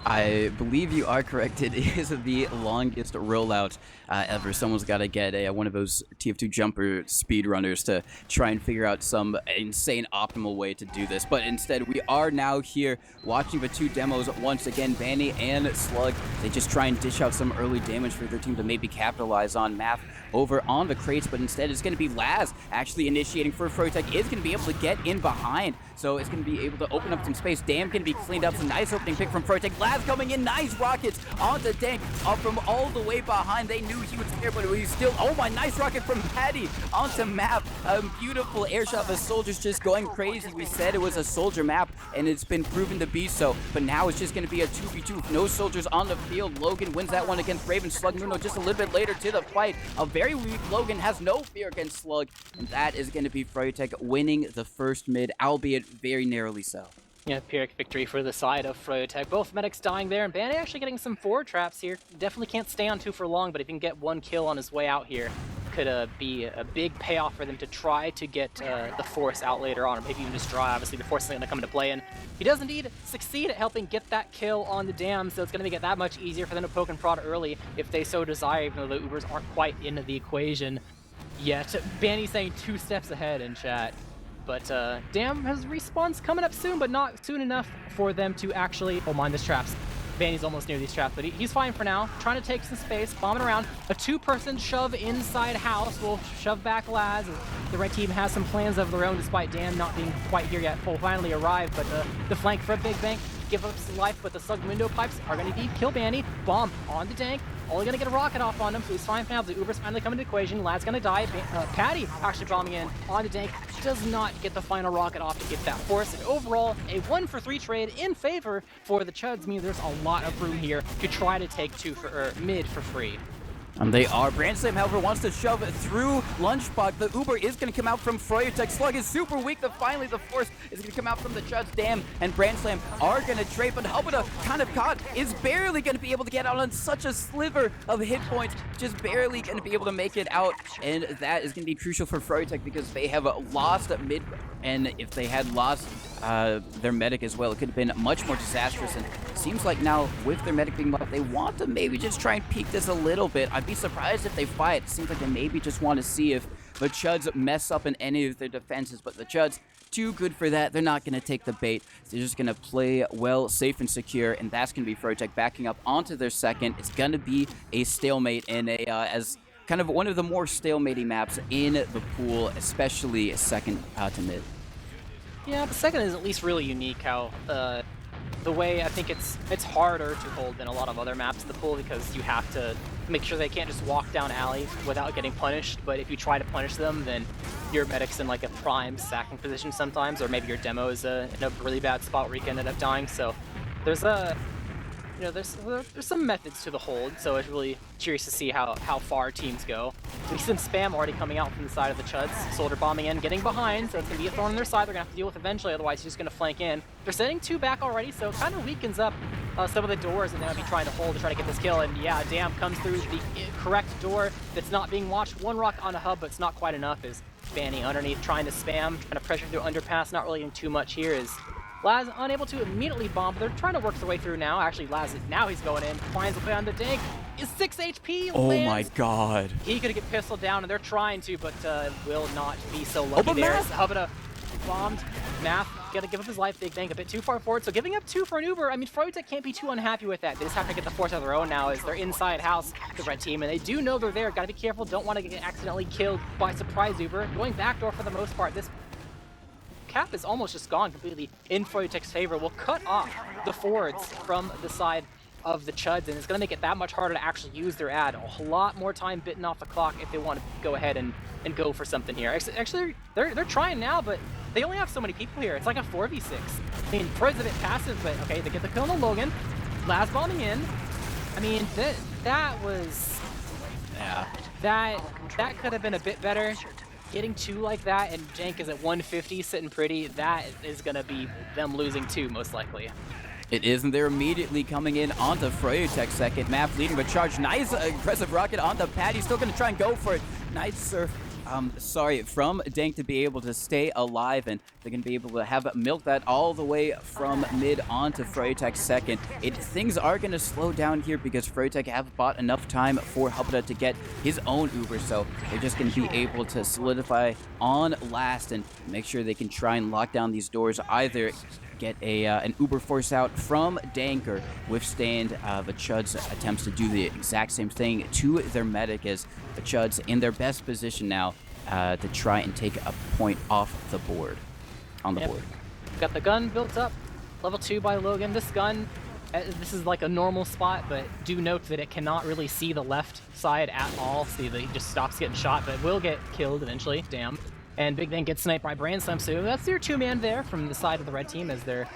B: I believe you are correct. It is the longest rollout ever. Someone's got to get one of those TF2 jumper speedrunners to try and figure out some insane optimal way to do this. But instead, we are now here watching the two demos once again. Banny and Slug, they just try and dish out some early damage for their team to maybe capitalize on Math over on the crates. But instead, it's going to be Laz actually initiating for Froyotech. Is going to be able to get in behind. So it's going to be able to open up some space. Dam can be cleaned up. Some nice opening pick from Froyotech. Laz coming in, nice rockets onto Dank from all the way behind. They knew he was there, but he's still, oh my, nice rocket from Patty onto map. A beautiful air shot. The soldiers just going crazy. We said it was a soldier map, and it's been proven to be so, but now it's just going to be a 2v2. No soldiers on the field. Logan wins that one against Raven. Slug Nuno just a little bit later to the fight. A very weak Logan has no fear against Slug, and that is going to be Froyotech winning the first mid, albeit very narrowly so.
A: Yeah, Pyrrhic victory for the side of Froyotech. Both medics dying there, and Banny actually getting some forward traps here. Definitely can't stay on two for long, but if he can get one kill on his way out here, could be a big payoff for them to try to get the Force out later on, or maybe even just dry. Obviously, the Force is going to come into play, and he does indeed succeed at helping get that kill on the Dam, so it's going to make it that much easier for them to poke and prod early if they so desire, even though the Ubers aren't quite into the equation yet. Banny's saying 2 steps ahead in chat. But Dam has respawns coming up soon, but not soon enough for them to actually... Oh, mind this traps. Banny's almost near these traps, but he's fine for now. Trying to take some space, bombing around. A 2-person shove inside house will shove back Laz. The red team has some plans of their own, despite Dam not being quite here yet. Will finally arrive, but the flank for a big bank. Give up his life, but the Slug window pipes are going to be kill Banny. Bomb on the Dank. Only going to get a rocket off on him, so he's fine for now. The Uber's finally coming to the equation. Lad's going to die. Patty actually bombing in on the Dank. Does not get the final rocket off to get that Force. And overall, a 1-for-3 trade in favor for the Chuds. Means there's a lot of room here to try to take mid for free.
B: And they are. Brandslam, however, wants to shove it through Lunchbot. The Uber is going to come out from Froyotech. Slug is super weak. Finally, the Force is going to come out from the Chuds. Dam and Brandslam are going to trade, but Hubba kind of caught, is barely going to be able to get out on such a sliver of hit points. Just barely going to be able to make it out, and that is going to be crucial for Froyotech because they have lost mid, and if they had lost their medic as well, it could have been much more disastrous. And it seems like now with their medic being up, they want to maybe just try and peek this a little bit. I'd be surprised if they fight. It seems like they maybe just want to see if the Chuds mess up in any of their defenses, but the Chuds, too good for that. They're not going to take the bait. They're just going to play well, safe and secure, and that's going to be Froyotech backing up onto their second. It's going to be a stalemate in a as kind of one of the more stalemating maps in the pool, especially second to mid.
A: Yeah, the second is at least really unique how the way I think it's harder to hold than a lot of other maps in the pool because you have to make sure they can't just walk down alleys without getting punished, but if you try to punish them, then your medic's in like a prime sacking position sometimes, or maybe your demo is in a really bad spot where you can end up dying. So there's there's some methods to the hold, so it's really curious to see how far teams go. We see some spam already coming out from the side of the Chuds. Soldier bombing in, getting behind, so it's going to be a thorn on their side they're going to have to deal with eventually, otherwise he's just going to flank in. They're sending 2 back already, so it kind of weakens up some of the doors, and they'll be trying to hold to try to get this kill. And yeah, Dam comes through the correct door that's not being watched. 1 rock on a hub, but it's not quite enough. Is Banny underneath trying to spam, trying to pressure through underpass, not really doing too much here. Is Laz unable to immediately bomb, but they're trying to work their way through now. Actually, Laz, now he's going in, finds a way on the Dank. Is 6 HP,
B: oh
A: lands.
B: My god.
A: He could get pistoled down, and they're trying to, but will not be so lucky there. Hubba bombed. Math gonna give up his life. Big Dank a bit too far forward, so giving up 2 for an Uber. I mean, Froyotech can't be too unhappy with that. They just have to get the Force of their own now as they're inside house, the red team, and they do know they're there. Gotta be careful, don't want to get accidentally killed by surprise Uber. Going backdoor for the most part. This cap is almost just gone completely in Froyotech's favor. Will cut off the forwards from the side of the Chuds, and it's going to make it that much harder to actually use their ad. A lot more time bitten off the clock if they want to go ahead and go for something here. Actually, they're trying now, but they only have so many people here. It's like a 4v6. I mean, Froy's a bit passive, but okay, they get the kill on the Logan. Last bombing in. I mean, that was...
B: Yeah.
A: That could have been a bit better. Getting two like that, and Jank is at 150, sitting pretty, that is going to be them losing two, most likely.
B: It is, and they're immediately coming in onto Froyotech second. Map leading but charge. Nice aggressive rocket onto Patty. Still going to try and go for it. Nice surf. From Dank to be able to stay alive, and they're going to be able to have milk that all the way from mid onto Froyotech second. Things are going to slow down here because Froyotech have bought enough time for Hubba to get his own Uber, so they're just going to be able to solidify on last and make sure they can try and lock down these doors, either get an Uber force out from Dank or withstand the Chuds' attempts to do the exact same thing to their medic, as the Chuds in their best position now to try and take a point off the board. Board.
A: Got the gun built up, level 2 by Logan. This gun, this is like a normal spot, but do note that it cannot really see the left side at all. See, that he just stops getting shot, but will get killed eventually. Damn. And Big Bang gets sniped by Brandslam, so that's their two-man there from the side of the red team as they're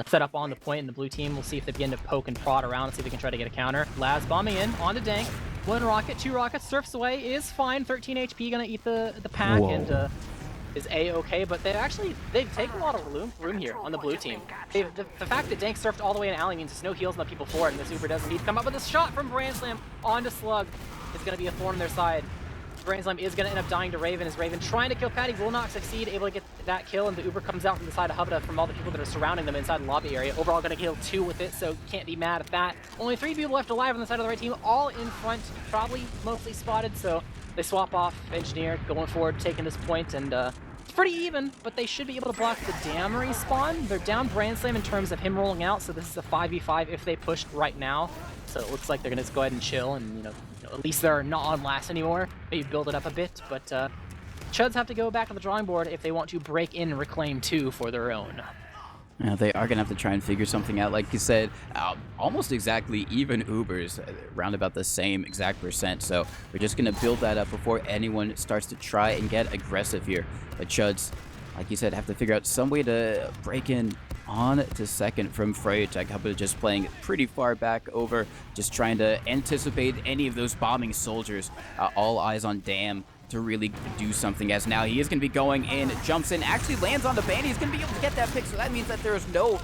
A: set up on the point, and the blue team will see if they begin to poke and prod around and see if they can try to get a counter. Laz bombing in onto Dank. One rocket, two rockets, surfs away, is fine. 13 HP, gonna eat the pack. Whoa. And is A-okay, but they've taken a lot of room here on the blue team. The fact that Dank surfed all the way in alley means there's no heals on the people for it, and this Uber doesn't need to come up with a shot from Brandslam onto Slug. It's gonna be a thorn on their side. Brandslam is going to end up dying to Raven, as Raven trying to kill Patty will not succeed, able to get that kill, and the Uber comes out from the side of Hubba from all the people that are surrounding them inside the lobby area. Overall going to kill 2 with it, so can't be mad at that. Only 3 people left alive on the side of the right team, all in front, probably mostly spotted, so they swap off Engineer, going forward, taking this point, and it's pretty even, but they should be able to block the dam respawn. They're down Brandslam in terms of him rolling out, so this is a 5v5 if they pushed right now. So it looks like they're going to go ahead and chill, and at least they're not on last anymore. Maybe build it up a bit, but Chuds have to go back to the drawing board if they want to break in and reclaim 2 for their own.
B: Now, they are going to have to try and figure something out. Like you said, almost exactly even Ubers, around about the same exact percent. So we're just going to build that up before anyone starts to try and get aggressive here. But Chuds, like you said, have to figure out some way to break in on to second from Froyotech. Hubba just playing pretty far back over, just trying to anticipate any of those bombing soldiers. All eyes on Dam to really do something, as now he is going to be going in, jumps in, actually lands on the Bandy. He's going to be able to get that pick, so that means that there's no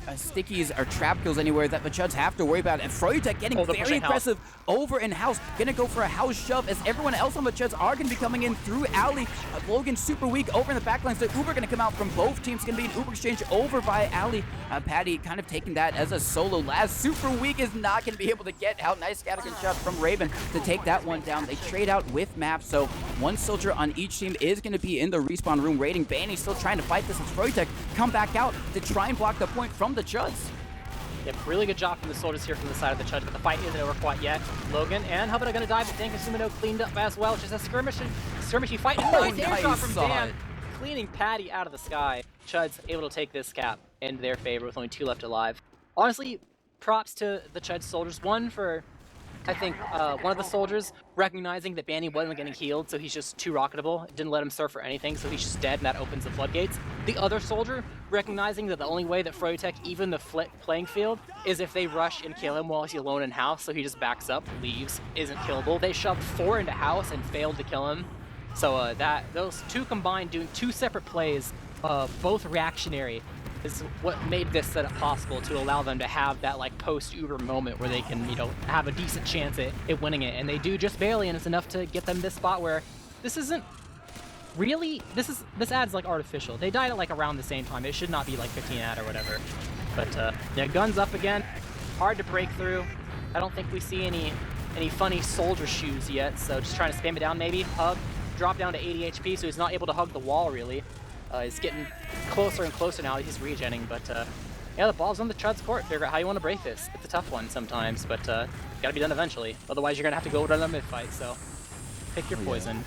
B: stickies or trap kills anywhere that the Chuds have to worry about. And Froyotech getting very aggressive over in house, going to go for a house shove, as everyone else on the Chuds are going to be coming in through alley. Logan super weak over in the backline, so Uber going to come out from both teams. Going to be an Uber exchange over by alley. Patty kind of taking that as a solo. Laz super weak, is not going to be able to get out. Nice scattergun shot from Raven to take that one down. They trade out with map, so one soldier on each team is going to be in the respawn room waiting. Banny still trying to fight this as Froyotech come back out to try and block the point from the Chuds.
A: Yep, really good job from the soldiers here from the side of the Chuds, but the fight isn't over quite yet. Logan and Hubba are going to die, but Dank and Sumino cleaned up as well. Just a skirmishy fight. Nice airdrop from Dan, cleaning Patty out of the sky. Chuds able to take this cap in their favor with only 2 left alive. Honestly, props to the Chuds soldiers. One for, I think, one of the soldiers recognizing that Banny wasn't getting healed, so he's just too rocketable. It didn't let him surf or anything, so he's just dead, and that opens the floodgates. The other soldier recognizing that the only way that Froyotech even the playing field is if they rush and kill him while he's alone in house, so he just backs up, leaves, isn't killable. They shoved 4 into house and failed to kill him. So those 2 combined doing 2 separate plays, both reactionary, is what made this setup possible, to allow them to have that like post-Uber moment where they can, have a decent chance at winning it. And they do just barely, and it's enough to get them this spot where this isn't really, this ad's like artificial. They died at like around the same time. It should not be like 15 ad or whatever. But yeah, guns up again. Hard to break through. I don't think we see any funny soldier shoes yet, so just trying to spam it down maybe. Hug, drop down to 80 HP, so he's not able to hug the wall really. He's getting closer and closer now. He's regenning, but yeah, the ball's on the Chuds court. Figure out how you want to break this. It's a tough one sometimes, but gotta be done eventually. Otherwise, you're gonna have to go to another mid fight. So pick your poison.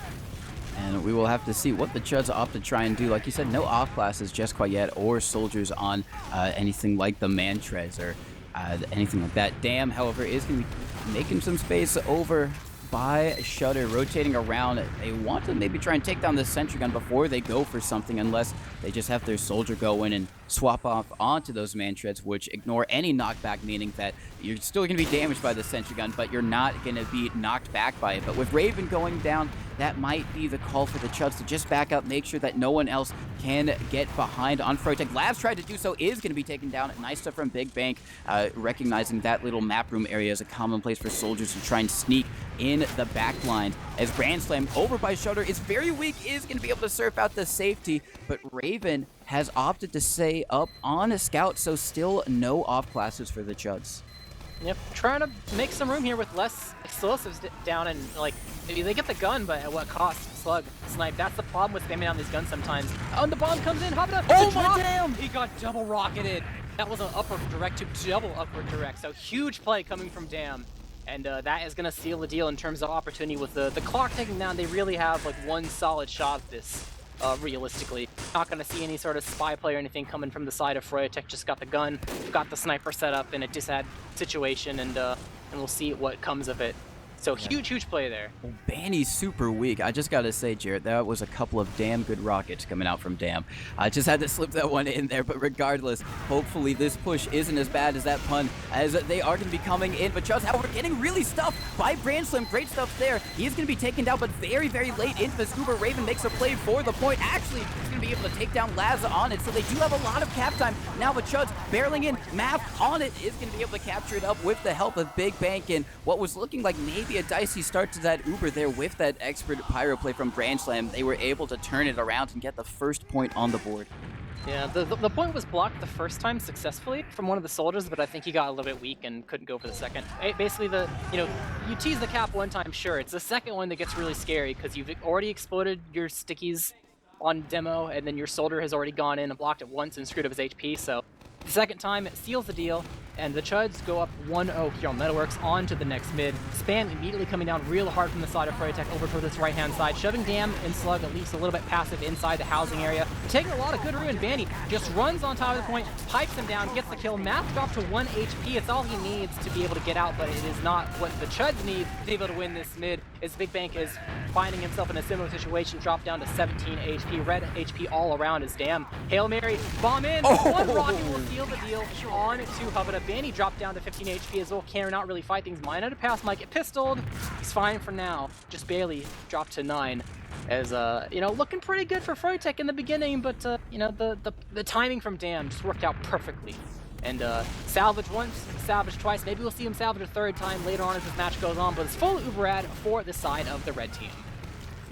B: And we will have to see what the Chuds opt to try and do. Like you said, no off classes just quite yet, or soldiers on anything like the Mantres or anything like that. Dam, however, is going to be making some space over by Shutter, rotating around. They want to maybe try and take down this sentry gun before they go for something, unless they just have their soldier go in and swap off onto those man-treads, which ignore any knockback, meaning that you're still going to be damaged by the sentry gun, but you're not going to be knocked back by it. But with Raven going down, that might be the call for the Chuds to just back up, make sure that no one else can get behind on Froyotech. Labs tried to do so, is going to be taken down. Nice stuff from Big Bank, recognizing that little map room area as a common place for soldiers to try and sneak in the back line. As Grand Slam over by Shutter is very weak, is going to be able to surf out the safety, but Raven has opted to stay up on a scout, so still no off classes for the Chuds.
A: Yep, trying to make some room here with less explosives down, and like maybe they get the gun, but at what cost? Slug, snipe. That's the problem with spamming down these guns sometimes. Oh, and the bomb comes in. Hop it up.
B: Oh my damn!
A: He got double rocketed. That was an upward direct to double upward direct. So huge play coming from Dam. And that is going to seal the deal in terms of opportunity with the clock ticking down. They really have like one solid shot at this, realistically. Not going to see any sort of spy play or anything coming from the side of Froyotech. Just got the gun, got the sniper set up in a disad situation, and we'll see what comes of it. So huge play there.
B: Well, Banny's super weak. I just got to say, Jarrett, that was a couple of damn good rockets coming out from Dam. I just had to slip that one in there, but regardless, hopefully this push isn't as bad as that pun, as they are going to be coming in. But Chuds, however, getting really stuffed by Grand Slam. Great stuff there. He's going to be taken down, but very late into this. Uber Raven makes a play for the point. Actually, he's going to be able to take down Laza on it, so they do have a lot of cap time. Now, but Chuds barreling in. Math on it is going to be able to capture it up with the help of Big Bank, and what was looking like maybe a dicey start to that Uber there with that expert pyro play from Grand Slam. They were able to turn it around and get the first point on the board.
A: Yeah, the point was blocked the first time successfully from one of the soldiers, but I think he got a little bit weak and couldn't go for the second. Basically, you tease the cap one time, sure. It's the second one that gets really scary because you've already exploded your stickies on demo, and then your soldier has already gone in and blocked it once and screwed up his HP, so the second time it seals the deal, and the Chuds go up 1-0 here on Metalworks on to the next mid. Spam immediately coming down real hard from the side of Froyotech over toward this right-hand side, shoving Dam and Slug at least a little bit passive inside the housing area. Taking a lot of good room, and Banny just runs on top of the point, pipes him down, gets the kill. Math dropped to 1 HP. It's all he needs to be able to get out, but it is not what the Chuds need to be able to win this mid, as Big Bank is finding himself in a similar situation, dropped down to 17 HP. Red HP all around as Dam. Hail Mary, bomb in, one rocket will seal the deal on to Hubba. Banny dropped down to 15 HP as well, cannot really fight things. Mine out of pass, might get pistoled. He's fine for now, just barely dropped to 9. As, looking pretty good for Froyotech in the beginning, but, the timing from Dam just worked out perfectly. And salvage once, salvage twice. Maybe we'll see him salvage a third time later on as this match goes on, but it's full Uberad for the side of the red team.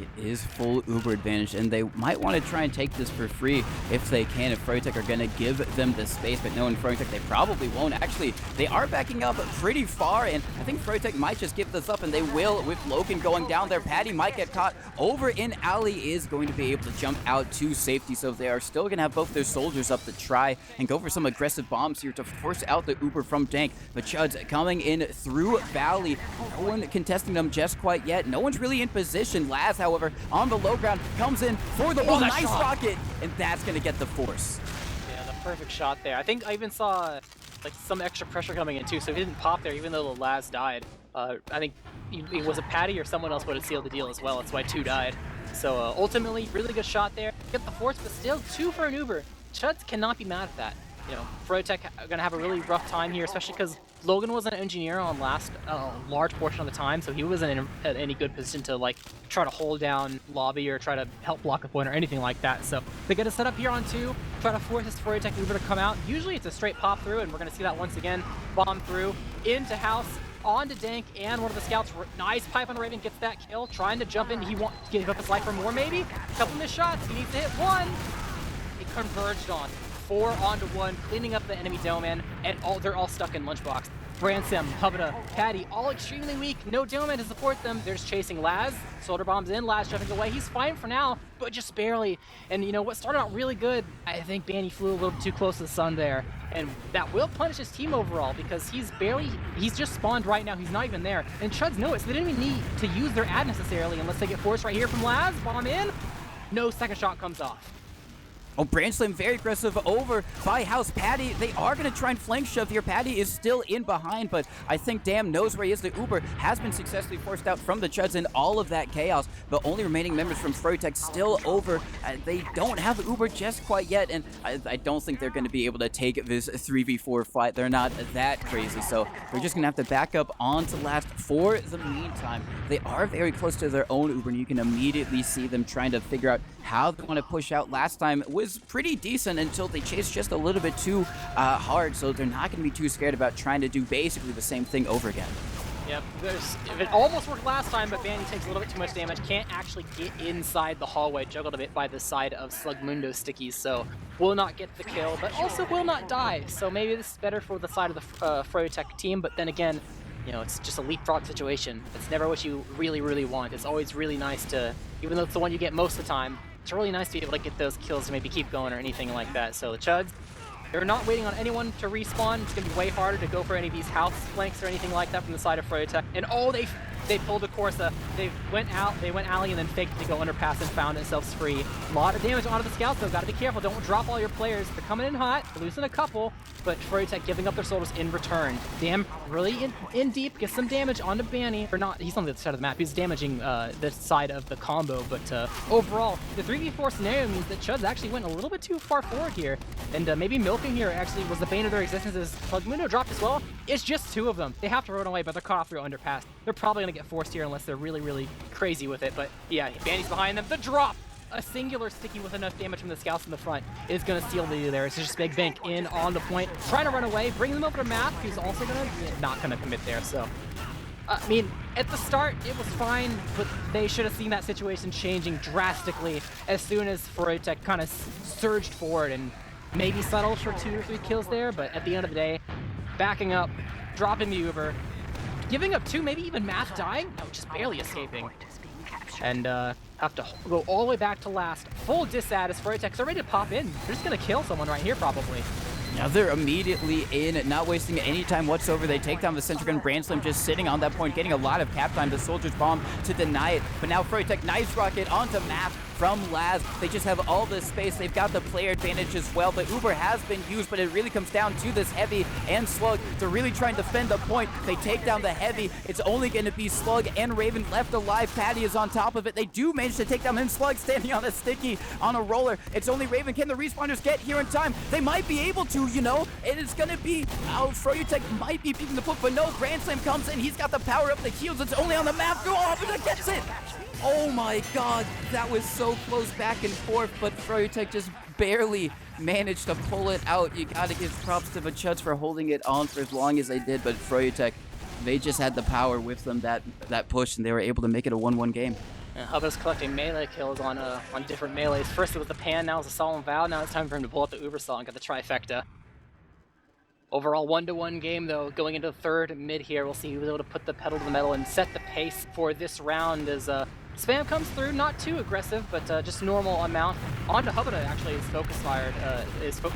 B: It is full Uber advantage, and they might want to try and take this for free if they can, if Froyotech are going to give them the space, but knowing Froyotech, they probably won't. Actually, they are backing up pretty far, and I think Froyotech might just give this up, and they will with Logan going down there. Patty might get caught over in alley, is going to be able to jump out to safety, so they are still going to have both their soldiers up to try and go for some aggressive bombs here to force out the Uber from Dank. But Chuds coming in through Valley, no one contesting them just quite yet. No one's really in position. Laz, however, on the low ground, comes in for the ball. Nice rocket, and that's going to get the force.
A: Yeah, the perfect shot there. I think I even saw like some extra pressure coming in too, so if he didn't pop there, even though the Laz died, I think it was a Patty or someone else would have sealed the deal as well. That's why 2 died. So ultimately, really good shot there. Get the force, but still 2 for an Uber. Chuds cannot be mad at that. Froyotech are going to have a really rough time here, especially because Logan was an engineer on last large portion of the time, so he wasn't in any good position to like try to hold down lobby or try to help block a point or anything like that. So they get a set up here on 2, try to force this Froyotech Uber to come out. Usually it's a straight pop through, and we're going to see that once again. Bomb through into house, on to Dank, and one of the scouts. Nice pipe on the Raven, gets that kill, trying to jump in. He wants to give up his life for more, maybe. Couple missed shots. He needs to hit 1. It converged on 4 onto 1, cleaning up the enemy dome, and they're all stuck in lunchbox. Bransam, Hubada, Patty, all extremely weak. No Dillman to support them. They're just chasing Laz. Soldier bombs in. Laz jumping away. He's fine for now, but just barely. And you know what started out really good? I think Banny flew a little too close to the sun there. And that will punish his team overall because he's just spawned right now. He's not even there. And Chuds know it, so they didn't even need to use their ad necessarily unless they get forced right here from Laz. Bomb in. No second shot comes off.
B: Oh, Branch Slam very aggressive over by House. Patty, they are going to try and flank shove here. Patty is still in behind, but I think Dam knows where he is. The Uber has been successfully forced out from the Chuds in all of that chaos. The only remaining members from Froyotech still over. They don't have Uber just quite yet, and I don't think they're going to be able to take this 3v4 fight. They're not that crazy, so they're just going to have to back up onto last for the meantime. They are very close to their own Uber, and you can immediately see them trying to figure out how they want to push out. Last time was pretty decent until they chased just a little bit too hard, so they're not going to be too scared about trying to do basically the same thing over again.
A: Yep, it almost worked last time, but Banny takes a little bit too much damage. Can't actually get inside the hallway, juggled a bit by the side of Slugmundo stickies, so will not get the kill, but also will not die. So maybe this is better for the side of the Froyotech team, but then again, you know, it's just a leapfrog situation. It's never what you really, really want. It's always really nice to, even though it's the one you get most of the time, it's really nice to be able to get those kills to maybe keep going or anything like that. So the Chuds, they're not waiting on anyone to respawn. It's going to be way harder to go for any of these house flanks or anything like that from the side of Froyotech. And oh, they pulled a Corsa. They went alley and then faked to go underpass and found themselves free. A lot of damage onto the scouts though. Got to be careful. Don't drop all your players. They're coming in hot, losing a couple, but Froyotech giving up their soldiers in return. Dam really in deep, gets some damage onto Banny. Or not, he's on the other side of the map. He's damaging the side of the combo, but overall, the 3v4 scenario means that Chuds actually went a little bit too far forward here. And maybe milking here actually was the bane of their existence as Slugmundo dropped as well. It's just two of them. They have to run away, but they're cut off through underpass. They're probably going to get forced here unless they're really, really crazy with it. But yeah, Banny's behind them. The drop! A singular sticky with enough damage from the scouts in the front is going to seal the lead there. It's just Big Bank in on the point, trying to run away, bringing them over to Math, who's also not going to commit there. So, I mean, at the start, it was fine, but they should have seen that situation changing drastically as soon as Froyotech kind of surged forward and maybe settled for 2 or 3 kills there. But at the end of the day, backing up, dropping the Uber, giving up 2, maybe even Math dying, no, just barely escaping. And have to go all the way back to last. Full disad as Froyotech's ready to pop in. They're just going to kill someone right here, probably.
B: Now they're immediately in, not wasting any time whatsoever. They take down the center gun. Branslam just sitting on that point, getting a lot of cap time. The Soldier's bomb to deny it. But now Froyotech Knives Rocket onto Math from Laz. They just have all this space. They've got the player advantage as well. The Uber has been used, but it really comes down to this Heavy and Slug. They're really trying to defend the point. They take down the Heavy. It's only going to be Slug and Raven left alive. Patty is on top of it. They do manage to take down him. Slug standing on a sticky on a roller. It's only Raven. Can the respawners get here in time? They might be able to, you know. It is going to be, Froyotech might be beating the foot, but no, Grand Slam comes in. He's got the power up the heals. It's only on the map. Oh, but it gets it. Oh my god, that was so close back and forth, but Froyotech just barely managed to pull it out. You gotta give props to the Chuds for holding it on for as long as they did, but Froyotech, they just had the power with them that push, and they were able to make it a 1-1 game.
A: Hubba's collecting melee kills on different melees. First it was the Pan, now it's a Solemn Vow. Now it's time for him to pull out the Uber Saw and get the trifecta. Overall 1-1 game though, going into the third mid here. We'll see who's able to put the pedal to the metal and set the pace for this round as spam comes through, not too aggressive, but just normal amount. Onto Hubada actually is focus fired,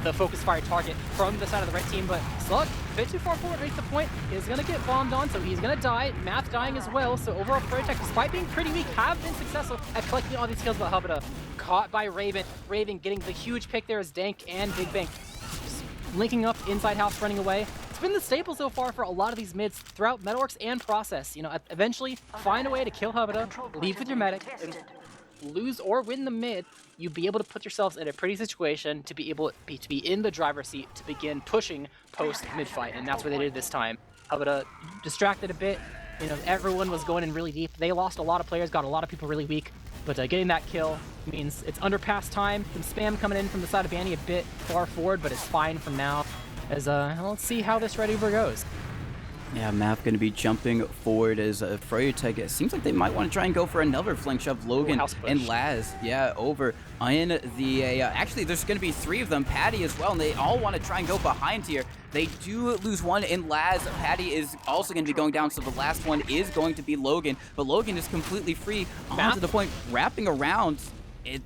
A: the focus fired target from the side of the red team, but Slug, a bit too far forward, reach the point, is going to get bombed on, so he's going to die. Math dying as well, so overall Froyotech, despite being pretty weak, have been successful at collecting all these kills, but Hubada caught by Raven. Raven getting the huge pick there as Dank and Big Bank linking up inside house, running away. It's been the staple so far for a lot of these mids throughout Metalworks and Process. You know, eventually find a way to kill Hubada, leave with your medic, and lose or win the mid. You'd be able to put yourselves in a pretty situation to be able to be in the driver's seat to begin pushing post mid fight, and that's what they did this time. Hubada distracted a bit. You know, everyone was going in really deep. They lost a lot of players, got a lot of people really weak. But getting that kill means it's underpass time. Some spam coming in from the side of Banny a bit far forward, but it's fine from now. As let's see how this red Uber goes.
B: Yeah, Math going to be jumping forward as Froyotech. It seems like they might want to try and go for another flank shove. Logan and Laz, yeah, over in the... actually, there's going to be 3 of them. Patty as well, and they all want to try and go behind here. They do lose one in Laz. Patty is also going to be going down, so the last one is going to be Logan. But Logan is completely free onto the point, wrapping around.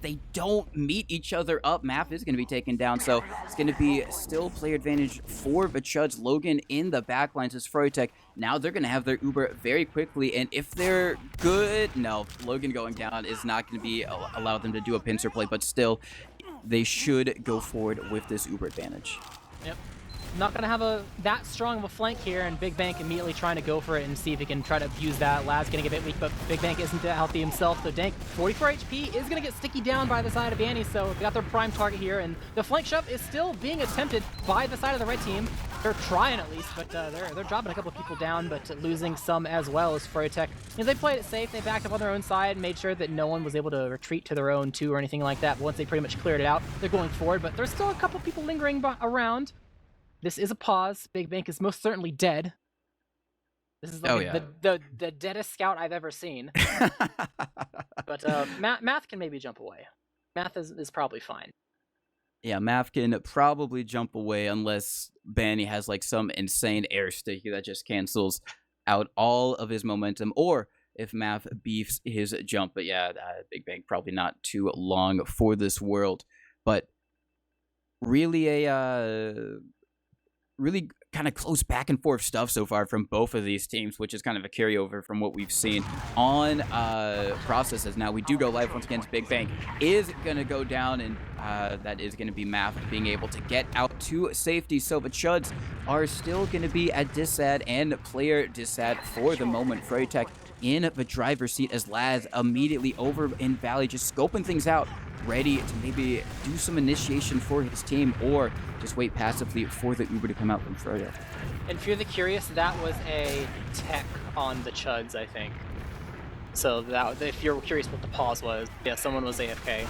B: They don't meet each other up. Map is going to be taken down, so it's going to be still player advantage for the Chuds. Logan in the backlines as Froyotech. Now they're going to have their Uber very quickly, and if they're good, no, Logan going down is not going to be allow them to do a pincer play, but still, they should go forward with this Uber advantage.
A: Yep. Not going to have that strong of a flank here, and Big Bank immediately trying to go for it and see if he can try to abuse that. Lad's getting a bit weak, but Big Bank isn't that healthy himself, so Dank, 44 HP, is going to get sticky down by the side of Banny, so they got their prime target here, and the flank shove is still being attempted by the side of the red team. They're trying at least, but they're dropping a couple of people down, but losing some as well as Froyotech. You know, they played it safe, they backed up on their own side, made sure that no one was able to retreat to their own 2 or anything like that, but once they pretty much cleared it out, they're going forward, but there's still a couple people lingering around. This is a pause. Big Bank is most certainly dead. This is like the deadest scout I've ever seen. But Math can maybe jump away. Math is probably fine.
B: Yeah, Math can probably jump away unless Banny has like some insane air sticky that just cancels out all of his momentum, or if Math beefs his jump. But yeah, Big Bank probably not too long for this world. But really really kind of close back and forth stuff so far from both of these teams, which is kind of a carryover from what we've seen on processes. Now we do go live once again. Big Bank is going to go down, and that is going to be Math being able to get out to safety. So the Chuds are still going to be at disad and player disad for the moment. Froyotech in the driver's seat as Laz immediately over in Valley, just scoping things out, ready to maybe do some initiation for his team, or just wait passively for the Uber to come out from Froyo.
A: And if you're the curious, that was a tech on the Chuds, I think. So that, if you're curious what the pause was, yeah, someone was AFK.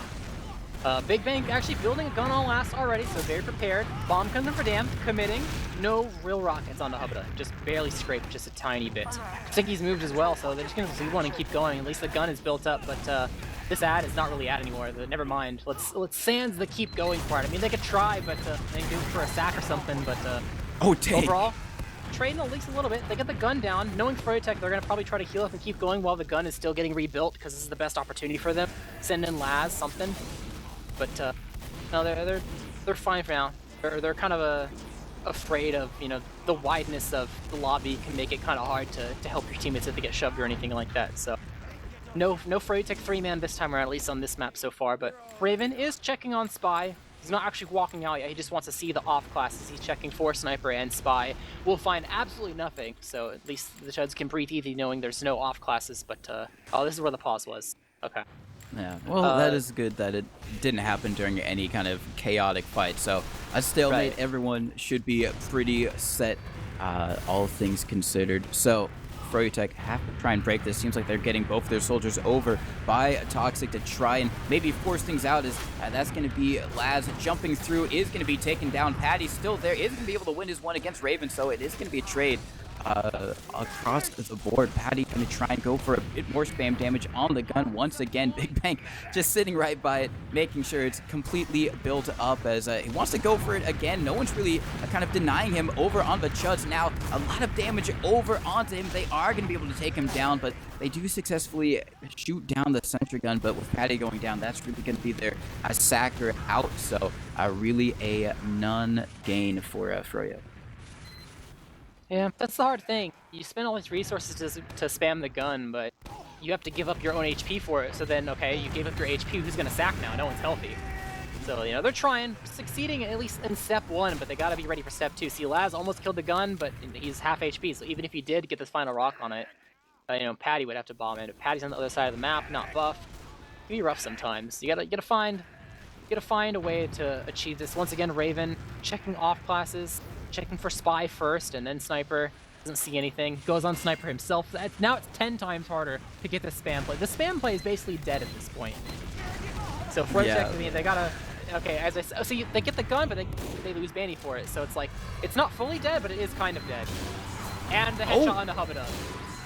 A: Big Bang actually building a gun on last already, so very prepared. Bomb comes in for Dam, committing. No real rockets on the Hubba, just barely scraped, just a tiny bit. Sticky's moved as well, so they're just gonna leave one and keep going. At least the gun is built up, but this ad is not really ad anymore. Never mind. Let's sans the keep going part. I mean, they could try, but they can do it for a sack or something. But overall, trading at least a little bit. They get the gun down. Knowing Froyotech, they're gonna probably try to heal up and keep going while the gun is still getting rebuilt, because this is the best opportunity for them. Send in Laz, something. But no, they're fine for now. They're kind of afraid of, you know, the wideness of the lobby can make it kind of hard to help your teammates if they get shoved or anything like that. So no Froyotech 3-man this time around, at least on this map so far. But Raven is checking on Spy. He's not actually walking out yet. He just wants to see the off classes. He's checking for Sniper and Spy. We'll find absolutely nothing. So at least the Chuds can breathe easy knowing there's no off classes. But oh, this is where the pause was. Okay.
B: Yeah, well, that is good that it didn't happen during any kind of chaotic fight. So a stalemate, right. Everyone should be pretty set, all things considered. So Froyotech have to try and break this. Seems like they're getting both their soldiers over by Toxic to try and maybe force things out. As that's going to be Laz jumping through, is going to be taken down. Patty's still there, is going to be able to win his one against Raven, so it is going to be a trade across the board. Patty going to try and go for a bit more spam damage on the gun once again. Big Bang just sitting right by it, making sure it's completely built up as he wants to go for it again. No one's really kind of denying him over on the Chuds. Now a lot of damage over onto him. They are going to be able to take him down, but they do successfully shoot down the sentry gun. But with Patty going down, that's really going to be their sacker out. So really a none gain for Froyo.
A: Yeah, that's the hard thing. You spend all these resources to spam the gun, but you have to give up your own HP for it. So then, okay, you gave up your HP, who's gonna sack now? No one's healthy. So, you know, they're trying, succeeding at least in step 1, but they gotta be ready for step 2. See, Laz almost killed the gun, but he's half HP, so even if he did get this final rock on it, you know, Patty would have to bomb it. If Patty's on the other side of the map, not buff, it can be rough sometimes. You gotta find a way to achieve this. Once again, Raven checking off classes, checking for Spy first, and then Sniper. Doesn't see anything. Goes on Sniper himself. Now it's 10 times harder to get the spam play. The spam play is basically dead at this point. So Froyotech, I mean, they gotta... Okay, as I said, so they get the gun, but they lose Banny for it. So it's like, it's not fully dead, but it is kind of dead. And the headshot on the Hubada.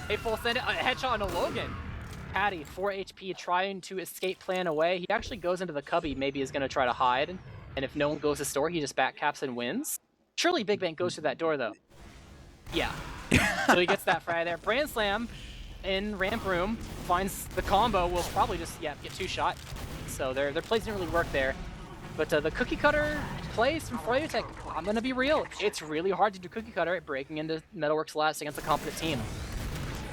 A: A full send, a headshot on a Logan. Patty, 4 HP, trying to escape plan away. He actually goes into the cubby, maybe is going to try to hide. And if no one goes to store, he just backcaps and wins. Surely Big Bang goes through that door, though. Yeah. So he gets that fry there. Brand Slam in ramp room, finds the combo, will probably just, get 2-shot. So their plays didn't really work there. But the cookie cutter plays from Froyotech, I'm going to be real. It's really hard to do cookie cutter at breaking into Metalworks last against a competent team.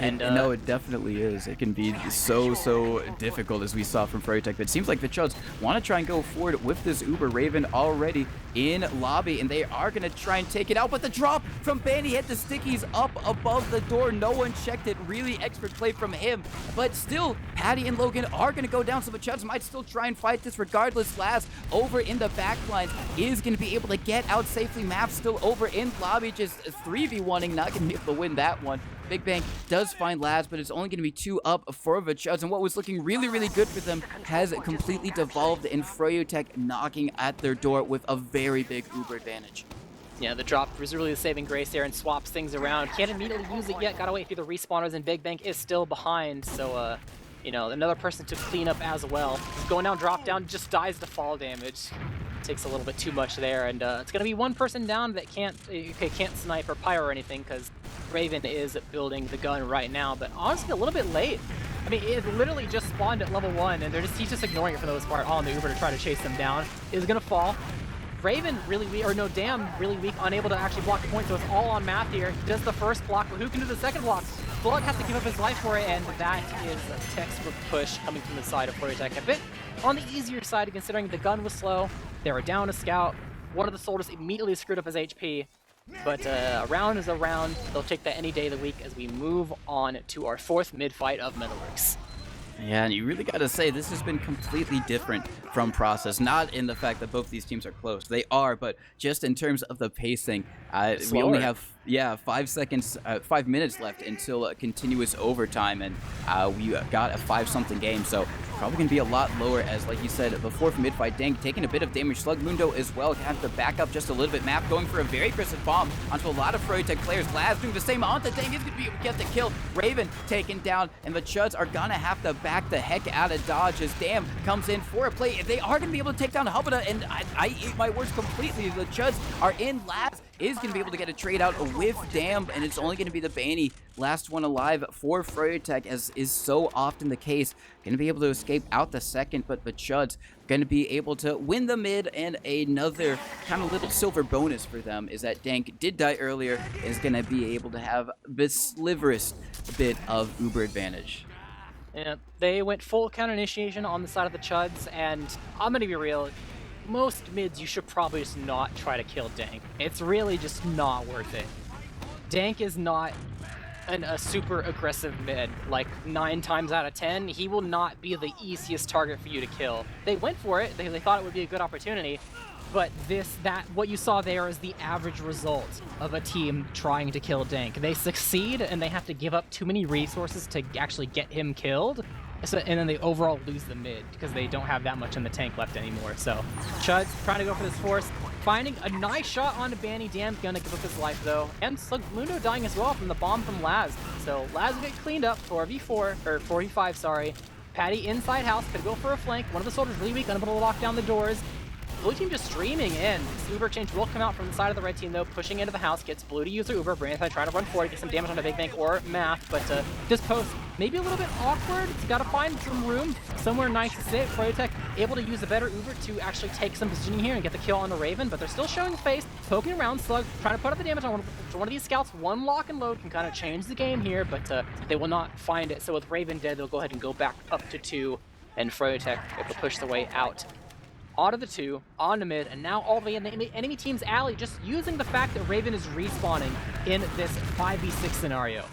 B: And no, it definitely is. It can be so difficult, as we saw from Froyotech. But it seems like the Chuds want to try and go forward with this Uber Raven already in lobby, and they are going to try and take it out. But the drop from Banny hit the stickies up above the door. No one checked it. Really expert play from him. But still, Patty and Logan are going to go down, so the Chuds might still try and fight this regardless. Laz over in the backline is going to be able to get out safely. Map still over in lobby, just 3v1ing, not going to be able to win that one. Big Bang does find Laz, but it's only going to be 2 up for the Chuds, and what was looking really good for them has completely devolved in Froyotech knocking at their door with a very big Uber advantage.
A: Yeah, the drop was really the saving grace there and swaps things around. Can't immediately use it yet, gotta wait through the respawners, and Big Bang is still behind, so, you know, another person to clean up as well. Going down, drop down, just dies to fall damage. Takes a little bit too much there, and it's gonna be one person down that can't snipe or pyro or anything, because Raven is building the gun right now, but honestly a little bit late. I mean, it literally just spawned at level 1, and he's just ignoring it for the most part on the Uber to try to chase them down. Is gonna fall. Raven really weak, or no, Damn really weak, unable to actually block the point, so it's all on Math here. He does the first block, but who can do the second block? Blood has to give up his life for it, and that is a textbook push coming from the side of Froyotech. A bit on the easier side, considering the gun was slow. They were down a scout. One of the soldiers immediately screwed up his HP. But a round is a round. They'll take that any day of the week as we move on to our 4th mid-fight of Metalworks.
B: Yeah, and you really got to say this has been completely different from Process. Not in the fact that both these teams are close. They are, but just in terms of the pacing, we only have 5 minutes left until continuous overtime, and we got a 5-something game. So probably going to be a lot lower, as like you said, the 4th mid-fight. Dank taking a bit of damage. Slug Mundo as well have to back up just a little bit. Map going for a very aggressive bomb onto a lot of Froyotech players. Laz doing the same onto Dank. Is going to be able to get the kill. Raven taken down, and the Chuds are going to have to back the heck out of dodge as Damn comes in for a play. They are going to be able to take down Hubada, and I eat my words completely. The Chuds are in. Laz is going to be able to get a trade out with Damn, and it's only going to be the Banny, last one alive for Froyotech, as is so often the case. Going to be able to escape out the second, but the Chuds going to be able to win the mid, and another kind of little silver bonus for them is that Dank did die earlier, is going to be able to have the sliverest bit of Uber advantage.
A: Yeah, they went full counter initiation on the side of the Chuds, and I'm going to be real. Most mids, you should probably just not try to kill Dank. It's really just not worth it. Dank is not a super aggressive mid. Like 9 times out of 10, he will not be the easiest target for you to kill. They went for it. They thought it would be a good opportunity. But what you saw there is the average result of a team trying to kill Dank. They succeed, and they have to give up too many resources to actually get him killed. So, and then they overall lose the mid because they don't have that much in the tank left anymore. So Chuds trying to go for this force, finding a nice shot on Banny. Damn's gonna give up his life though, and Slug Mundo dying as well from the bomb from Laz. So Laz will get cleaned up. 4v4 or 4v5, sorry. Patty inside house could go for a flank. One of the soldiers really weak, unable to lock down the doors. Blue team just streaming in. This Uber exchange will come out from the side of the red team though, pushing into the house, gets Blue to use their Uber. Brandside trying to run forward, get some damage on a Big Bang or Math, but this post maybe a little bit awkward. It's got to find some room, somewhere nice to sit. Froyotech able to use a better Uber to actually take some positioning here and get the kill on the Raven, but they're still showing face, poking around. Slug trying to put up the damage on one of these scouts. One lock and load can kind of change the game here, but they will not find it. So with Raven dead, they'll go ahead and go back up to 2, and Froyotech able to push the way out. Onto the 2, on the mid, and now all the way in the enemy team's alley, just using the fact that Raven is respawning in this 5v6 scenario.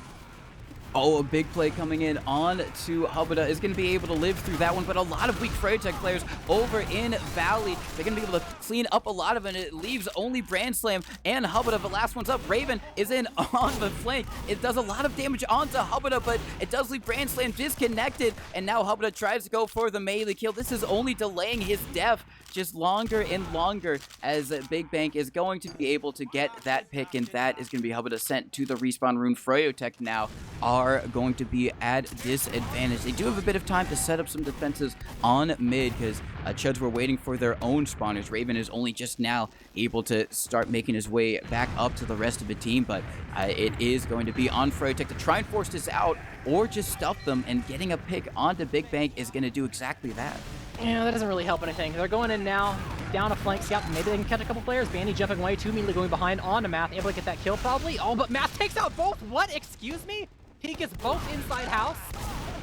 B: Oh, a big play coming in on to Hubada is going to be able to live through that one, but a lot of weak Froyotech players over in Valley. They're going to be able to clean up a lot of it. It leaves only Brand Slam and Hubada. The last one's up. Raven is in on the flank. It does a lot of damage onto Hubada, but it does leave Brand Slam disconnected, and now Hubada tries to go for the melee kill. This is only delaying his death just longer and longer, as Big Bank is going to be able to get that pick, and that is going to be Hubada sent to the respawn room. Froyotech now are going to be at disadvantage. They do have a bit of time to set up some defenses on mid, because Chuds were waiting for their own spawners. Raven is only just now able to start making his way back up to the rest of the team, but it is going to be on Froyotech to try and force this out or just stuff them, and getting a pick onto Big Bank is going to do exactly that.
A: Yeah, that doesn't really help anything. They're going in now, down a flank scout. Maybe they can catch a couple players. Banny jumping away, two immediately going behind onto Math, able to get that kill probably. Oh, but Math takes out both. What? Excuse me? He gets both inside house.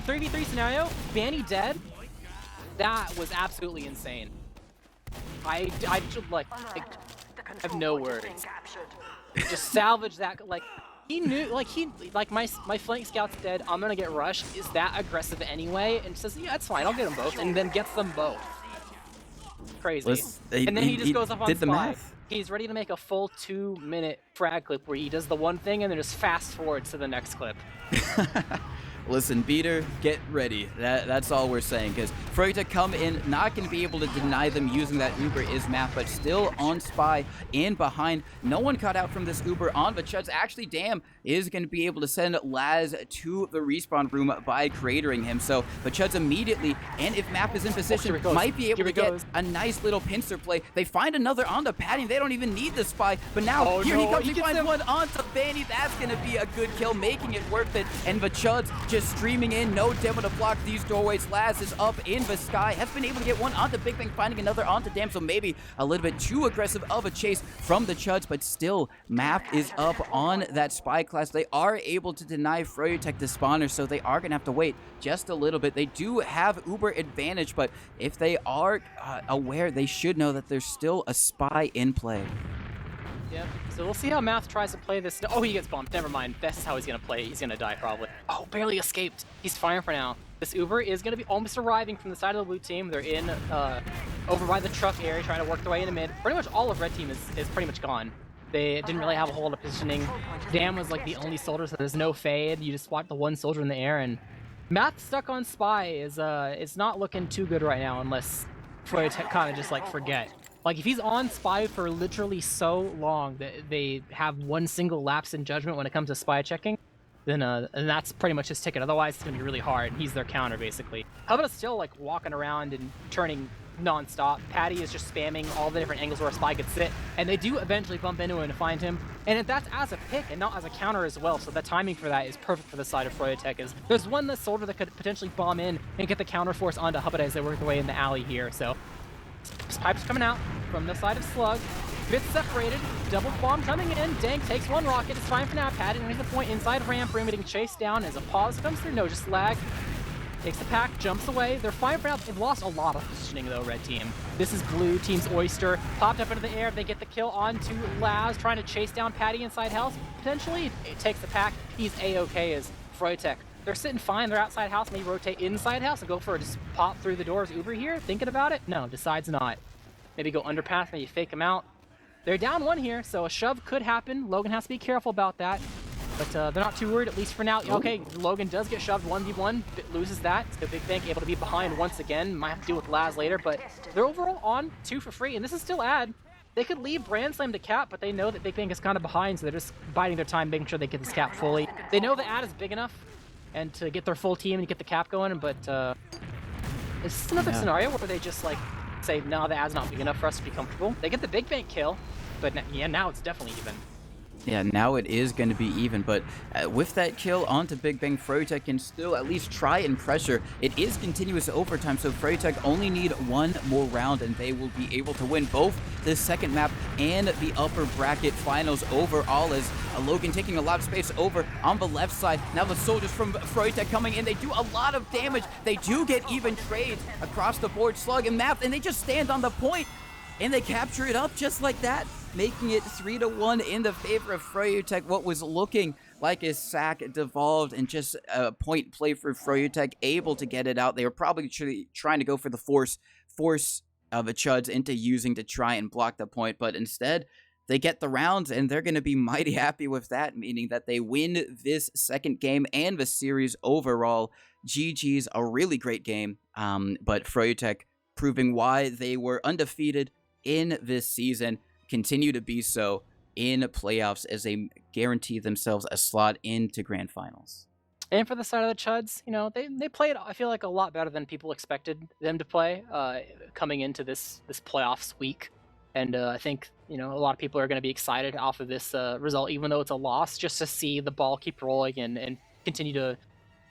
A: 3v3 scenario. Banny dead. That was absolutely insane. I have no words. Just salvage that. Like, he knew, like my flank scout's dead, I'm gonna get rushed, is that aggressive anyway, and says, yeah, it's fine, I'll get them both, and then gets them both. Crazy. And then he just goes up on spy. He's ready to make a full 2-minute frag clip where he does the one thing and then just fast forwards to the next clip.
B: Listen, Beater, get ready. That's all we're saying, because Froyotech come in, not going to be able to deny them using that Uber is map, but still on spy and behind. No one caught out from this Uber on, but Chuds actually, damn, is going to be able to send Laz to the respawn room by cratering him. So, but Chuds immediately, and if map is in position, might be able to get a nice little pincer play. They find another onto Patty. They don't even need the spy, but now here he comes. He finds one onto Banny. That's going to be a good kill, making it worth it. And the Chuds just streaming in, no demo to block these doorways. Laz is up in the sky, has been able to get one onto Big Bang, finding another onto Dam, so maybe a little bit too aggressive of a chase from the Chuds, but still, Map is up on that spy class. They are able to deny Froyotech the spawner, so they are going to have to wait just a little bit. They do have Uber advantage, but if they are aware, they should know that there's still a spy in play.
A: Yep. So we'll see how Math tries to play this. Oh, he gets bumped. Never mind. This is how he's going to play. He's going to die probably. Oh, barely escaped. He's fine for now. This Uber is going to be almost arriving from the side of the blue team. They're in over by the truck area trying to work their way into mid. Pretty much all of red team is pretty much gone. They didn't really have a whole lot of positioning. Dam was like the only soldier, so there's no fade. You just watch the one soldier in the air, and Math stuck on spy is it's not looking too good right now unless Froyotech kind of just like forget. Like, if he's on spy for literally so long that they have one single lapse in judgment when it comes to spy checking, then and that's pretty much his ticket. Otherwise, it's going to be really hard. He's their counter, basically. Hubada's still, like, walking around and turning non-stop. Patty is just spamming all the different angles where a spy could sit, and they do eventually bump into him and find him. And that's as a pick and not as a counter as well, so the timing for that is perfect for the side of Froyotech. Is there's one less soldier that could potentially bomb in and get the counter force onto Hubada as they work their way in the alley here, so... Pipes coming out from the side of Slug. Bits separated. Double bomb coming in. Dank takes one rocket. It's fine for now. Patty makes the point inside ramp room, getting chased down as a pause comes through. No, just lag. Takes the pack, jumps away. They're fine for now. They've lost a lot of positioning though, red team. This is blue team's Oyster. Popped up into the air. They get the kill onto Laz, trying to chase down Patty inside house. Potentially, it takes the pack. He's A-okay as Froyotech. They're sitting fine. They're outside house. Maybe rotate inside house and go for a just pop through the doors Uber here. Thinking about it? No, decides not. Maybe go underpass, maybe fake him out. They're down one here, so a shove could happen. Logan has to be careful about that. But they're not too worried, at least for now. Okay, Logan does get shoved 1v1, loses that. So Big Bank able to be behind once again. Might have to deal with Laz later, but they're overall on 2 for free, and this is still ad. They could leave Brand Slam to cap, but they know that Big Bank is kind of behind, so they're just biding their time, making sure they get this cap fully. They know the ad is big enough and to get their full team and get the cap going, but it's another scenario where they just like say, no, the ad's not big enough for us to be comfortable. They get the Big Bank kill, but yeah, now it's definitely even.
B: Yeah, now it is going to be even, but with that kill onto Big Bang, Froyotech can still at least try and pressure. It is continuous overtime, so Froyotech only need one more round, and they will be able to win both the second map and the upper bracket finals overall, as Logan taking a lot of space over on the left side. Now the soldiers from Froyotech coming in. They do a lot of damage. They do get even trades across the board. Slug and Map, and they just stand on the point, and they capture it up just like that, making it 3-1 in the favor of Froyotech. What was looking like a sack devolved and just a point play for Froyotech, able to get it out. They were probably trying to go for the force of a Chuds into using to try and block the point, but instead they get the rounds, and they're going to be mighty happy with that, meaning that they win this second game and the series overall. GG's, a really great game, but Froyotech proving why they were undefeated in this season, continue to be so in playoffs as they guarantee themselves a slot into grand finals.
A: And for the side of the Chuds, they played, I feel like, a lot better than people expected them to play coming into this playoffs week. And I think, a lot of people are going to be excited off of this result, even though it's a loss, just to see the ball keep rolling and continue to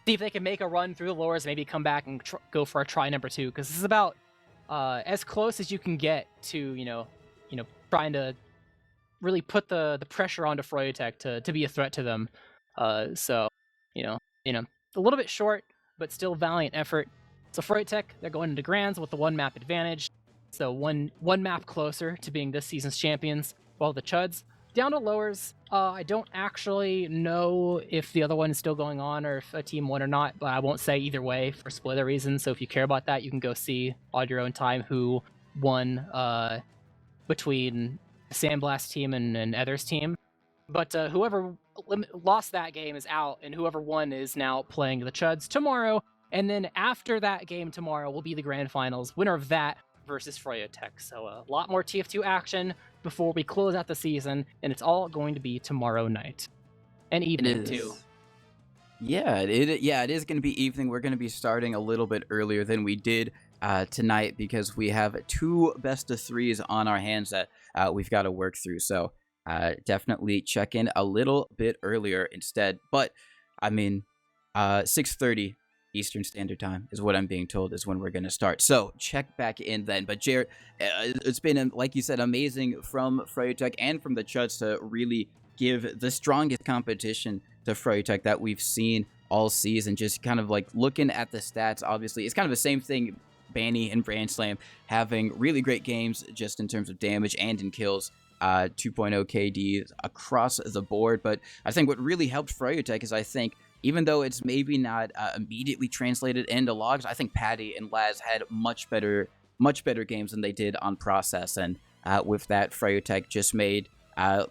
A: see if they can make a run through the lowers, maybe come back and go for a try number 2, because this is about as close as you can get to, trying to really put the pressure onto Froyotech to be a threat to them. So, a little bit short, but still valiant effort. So Froyotech, they're going into Grands with the 1 map advantage. So one map closer to being this season's champions, while the Chuds down to lowers. I don't actually know if the other one is still going on or if a team won or not, but I won't say either way for spoiler reasons. So if you care about that, you can go see on your own time who won between the Sandblast team and Ether's team. But whoever lost that game is out, and whoever won is now playing the Chuds tomorrow. And then after that game tomorrow will be the grand finals. Winner of that versus Froyotech. So a lot more TF2 action before we close out the season, and it's all going to be tomorrow night and evening too.
B: Yeah, it is going to be evening. We're going to be starting a little bit earlier than we did tonight because we have 2 best of 3s on our hands that we've got to work through. So definitely check in a little bit earlier instead. But I mean, 6:30 Eastern Standard Time is what I'm being told is when we're going to start. So check back in then. But Jared, it's been, like you said, amazing from Froyotech and from the Chuds to really give the strongest competition to Froyotech that we've seen all season. Just kind of like looking at the stats, obviously, it's kind of the same thing. Banny and Brand Slam having really great games just in terms of damage and in kills. 2.0 KD across the board. But I think what really helped Froyotech is, I think, even though it's maybe not immediately translated into logs, I think Patty and Laz had much better games than they did on Process. And with that, Froyotech just made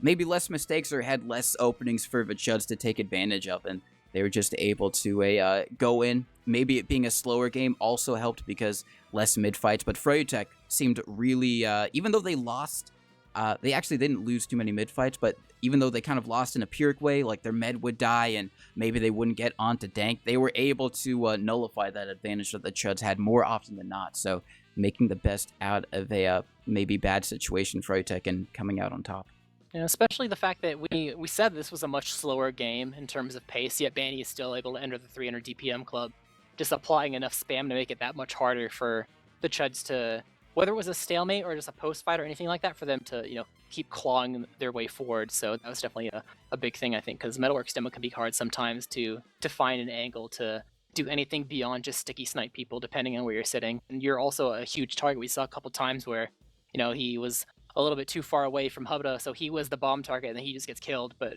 B: maybe less mistakes or had less openings for the Chuds to take advantage of. And they were just able to go in. Maybe it being a slower game also helped because less mid-fights. But Froyotech seemed really, even though they lost, they actually didn't lose too many mid-fights, but even though they kind of lost in a Pyrrhic way, like their med would die and maybe they wouldn't get onto Dank, they were able to nullify that advantage that the Chuds had more often than not. So making the best out of a maybe bad situation for Froyotech and coming out on top.
A: Especially the fact that we said this was a much slower game in terms of pace, yet Banny is still able to enter the 300 DPM club, just applying enough spam to make it that much harder for the Chuds to, whether it was a stalemate or just a post fight or anything like that, for them to, keep clawing their way forward. So that was definitely a big thing, I think, because Metalworks demo can be hard sometimes to find an angle to do anything beyond just sticky snipe people, depending on where you're sitting. And you're also a huge target. We saw a couple times where, he was a little bit too far away from Hubda, so he was the bomb target, and then he just gets killed, but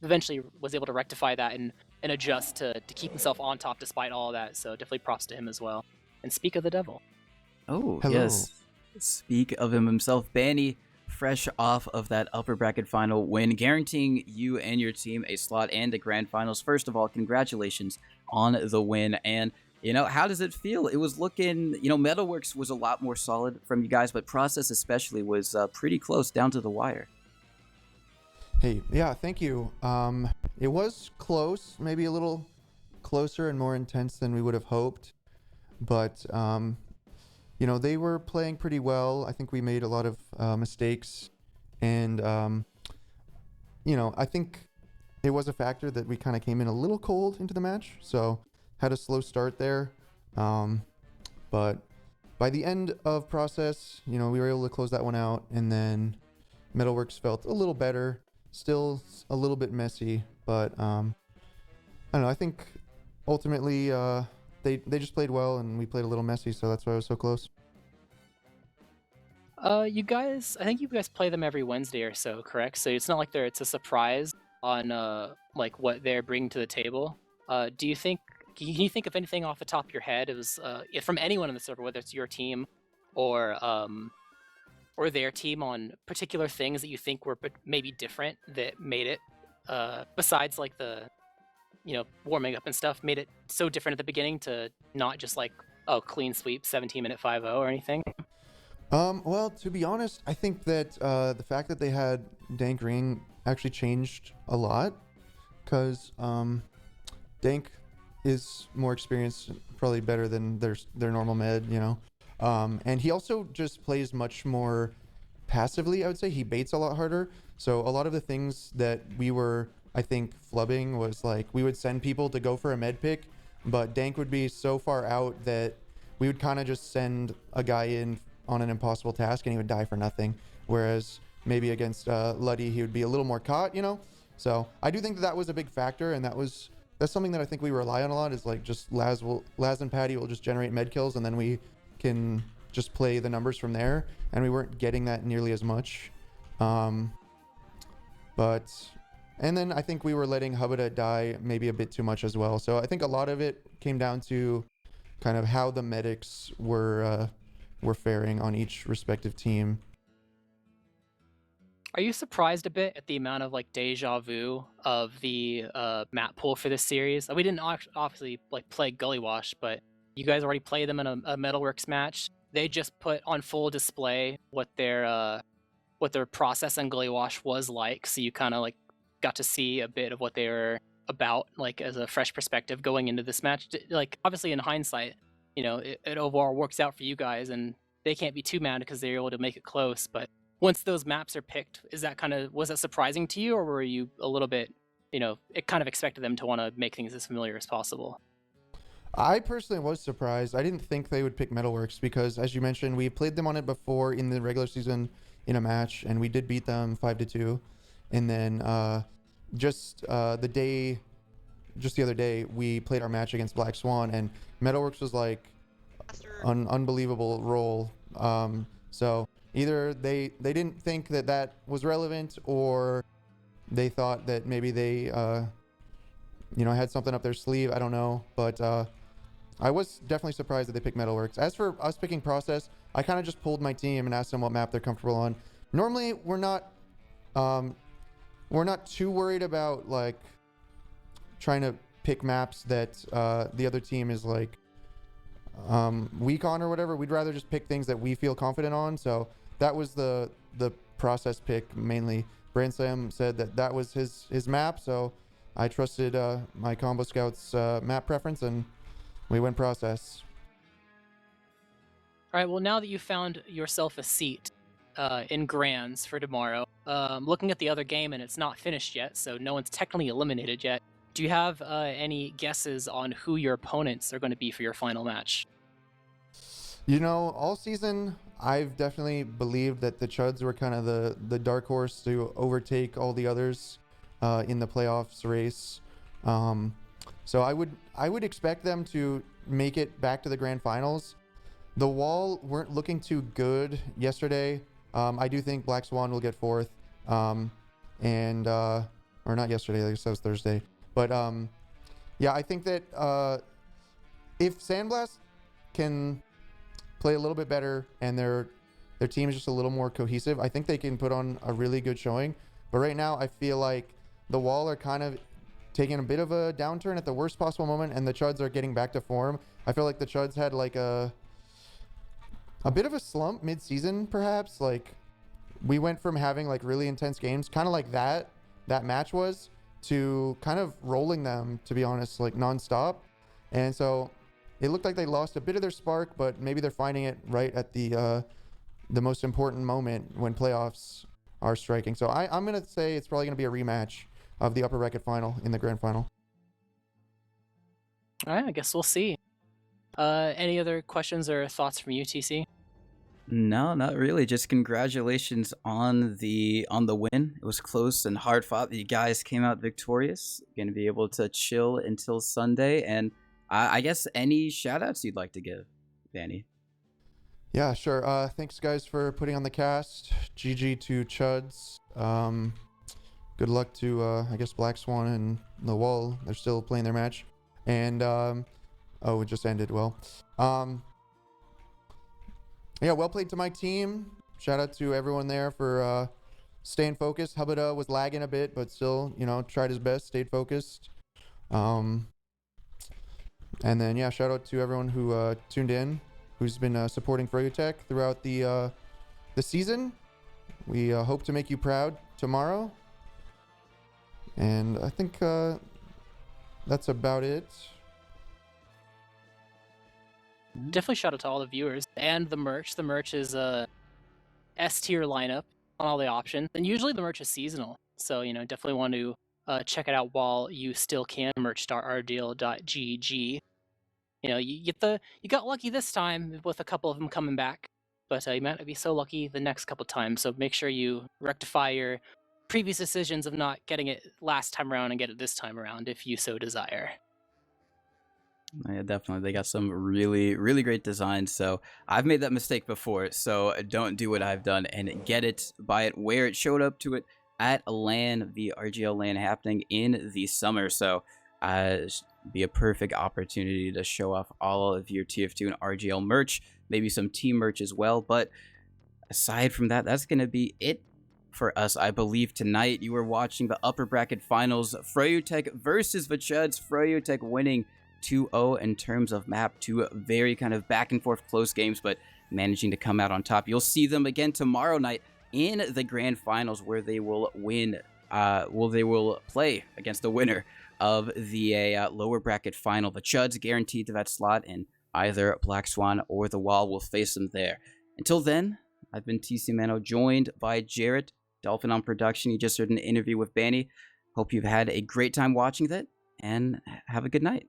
A: eventually was able to rectify that and adjust to keep himself on top despite all of that. So definitely props to him as well. And speak of the devil.
B: Oh,
C: hello.
B: Yes. Speak of him himself. Banny, fresh off of that upper bracket final win, guaranteeing you and your team a slot and the grand finals. First of all, congratulations on the win. And, how does it feel? It was looking, Metalworks was a lot more solid from you guys, but Process especially was pretty close down to the wire.
C: Hey, yeah, thank you. It was close, maybe a little closer and more intense than we would have hoped, but they were playing pretty well. I think we made a lot of mistakes, and I think it was a factor that we kind of came in a little cold into the match, so had a slow start there. But by the end of Process, we were able to close that one out, and then Metalworks felt a little better. Still a little bit messy, but I don't know. I think ultimately they just played well, and we played a little messy, so that's why I was so close.
A: I think you guys play them every Wednesday or so, correct? So it's not like it's a surprise on like what they're bringing to the table. Do you think? Can you think of anything off the top of your head? It was from anyone on the server, whether it's your team or their team, on particular things that you think were maybe different that made it besides like the warming up and stuff, made it so different at the beginning to not just like, oh, clean sweep 17-minute 5-0 or anything?
C: Well, to be honest, I think that the fact that they had Dank Ring actually changed a lot, because Dank is more experienced, probably better than their normal med, and he also just plays much more passively. I would say he baits a lot harder. So a lot of the things that we were, I think, flubbing was like we would send people to go for a med pick, but Dank would be so far out that we would kind of just send a guy in on an impossible task and he would die for nothing. Whereas maybe against Luddy, he would be a little more caught, So I do think that was a big factor, and that's something that I think we rely on a lot, is like just Laz and Patty will just generate med kills, and then we can just play the numbers from there, and we weren't getting that nearly as much. And then I think we were letting Hubba die maybe a bit too much as well. So I think a lot of it came down to kind of how the medics were faring on each respective team.
A: Are you surprised a bit at the amount of like deja vu of the map pool for this series? We didn't obviously like play Gully Wash, but you guys already played them in a Metalworks match. They just put on full display what their process on Gully Wash was like, so you kind of like got to see a bit of what they were about, like as a fresh perspective going into this match. Like obviously in hindsight, it overall works out for you guys, and they can't be too mad because they're able to make it close. But once those maps are picked, was that surprising to you, or were you a little bit, it kind of expected them to want to make things as familiar as possible?
C: I personally was surprised. I didn't think they would pick Metalworks because, as you mentioned, we played them on it before in the regular season in a match, and we did beat them 5-2. And then just the other day, we played our match against Black Swan, and Metalworks was like an unbelievable role. So either they didn't think that was relevant, or they thought that maybe they had something up their sleeve. I don't know, but I was definitely surprised that they picked Metalworks. As for us picking process, I kind of just pulled my team and asked them what map they're comfortable on. Normally, we're not too worried about like trying to pick maps that the other team is like weak on or whatever. We'd rather just pick things that we feel confident on. So that was the process pick mainly. Brain Slam said that was his map, so I trusted my combo scout's map preference, and we went process.
A: All right, well, now that you found yourself a seat in Grands for tomorrow, looking at the other game, and it's not finished yet, so no one's technically eliminated yet, do you have any guesses on who your opponents are going to be for your final match?
C: All season, I've definitely believed that the Chuds were kind of the dark horse to overtake all the others in the playoffs race. So I would expect them to make it back to the grand finals. The Wall weren't looking too good yesterday. I do think Black Swan will get fourth. Or not yesterday, I guess that was Thursday. But yeah, I think that if Sandblast can play a little bit better and their team is just a little more cohesive, I think they can put on a really good showing. But right now, I feel like the Wall are kind of taking a bit of a downturn at the worst possible moment, and the Chuds are getting back to form. I feel like the Chuds had like a bit of a slump mid-season, perhaps. Like we went from having like really intense games, kind of like that match was, to kind of rolling them, to be honest, like nonstop. And so it looked like they lost a bit of their spark, but maybe they're finding it right at the most important moment when playoffs are striking. So I'm gonna say it's probably gonna be a rematch of the upper bracket final in the grand final.
A: All right, I guess we'll see. Any other questions or thoughts from you, TC?
B: No, not really. Just congratulations on the win. It was close and hard fought. You guys came out victorious. Going to be able to chill until Sunday. And I guess any shout outs you'd like to give, Danny?
C: Yeah, sure. Thanks guys for putting on the cast. GG to Chuds. good luck to I guess Black Swan and the Wall. They're still playing their match, and oh, it just ended. Well, yeah, well played to my team. Shout out to everyone there for staying focused. Hubada was lagging a bit, but still, you know, tried his best, stayed focused. And then yeah, shout out to everyone who tuned in, who's been supporting Froyotech throughout the season. We hope to make you proud tomorrow. And I think that's about it.
A: Definitely shout out to all the viewers and the merch. The merch is a S tier lineup on all the options, and usually the merch is seasonal. So you know, definitely want to check it out while you still can. merch.rdl.gg. You know, you got lucky this time with a couple of them coming back, but you might not be so lucky the next couple times. So make sure you rectify your previous decisions of not getting it last time around and get it this time around if you so desire.
B: Yeah, definitely. They got some really, really great designs. So I've made that mistake before. So don't do what I've done and get it, buy it where it showed up to it at a LAN, the RGL LAN happening in the summer. So be a perfect opportunity to show off all of your TF2 and RGL merch, maybe some team merch as well. But aside from that, that's going to be it for us, I believe, tonight. You were watching the upper bracket finals, Froyotech versus the Chuds. Froyotech winning 2-0 in terms of map, two very kind of back and forth close games, but managing to come out on top. You'll see them again tomorrow night in the grand finals, where they will win. They will play against the winner of the lower bracket final. The Chuds guaranteed to that slot, and either Black Swan or the Wall will face them there. Until then, I've been TC Mano, joined by Jarrett, Dolphin on production. You just heard an interview with Banny. Hope you've had a great time watching that, and have a good night.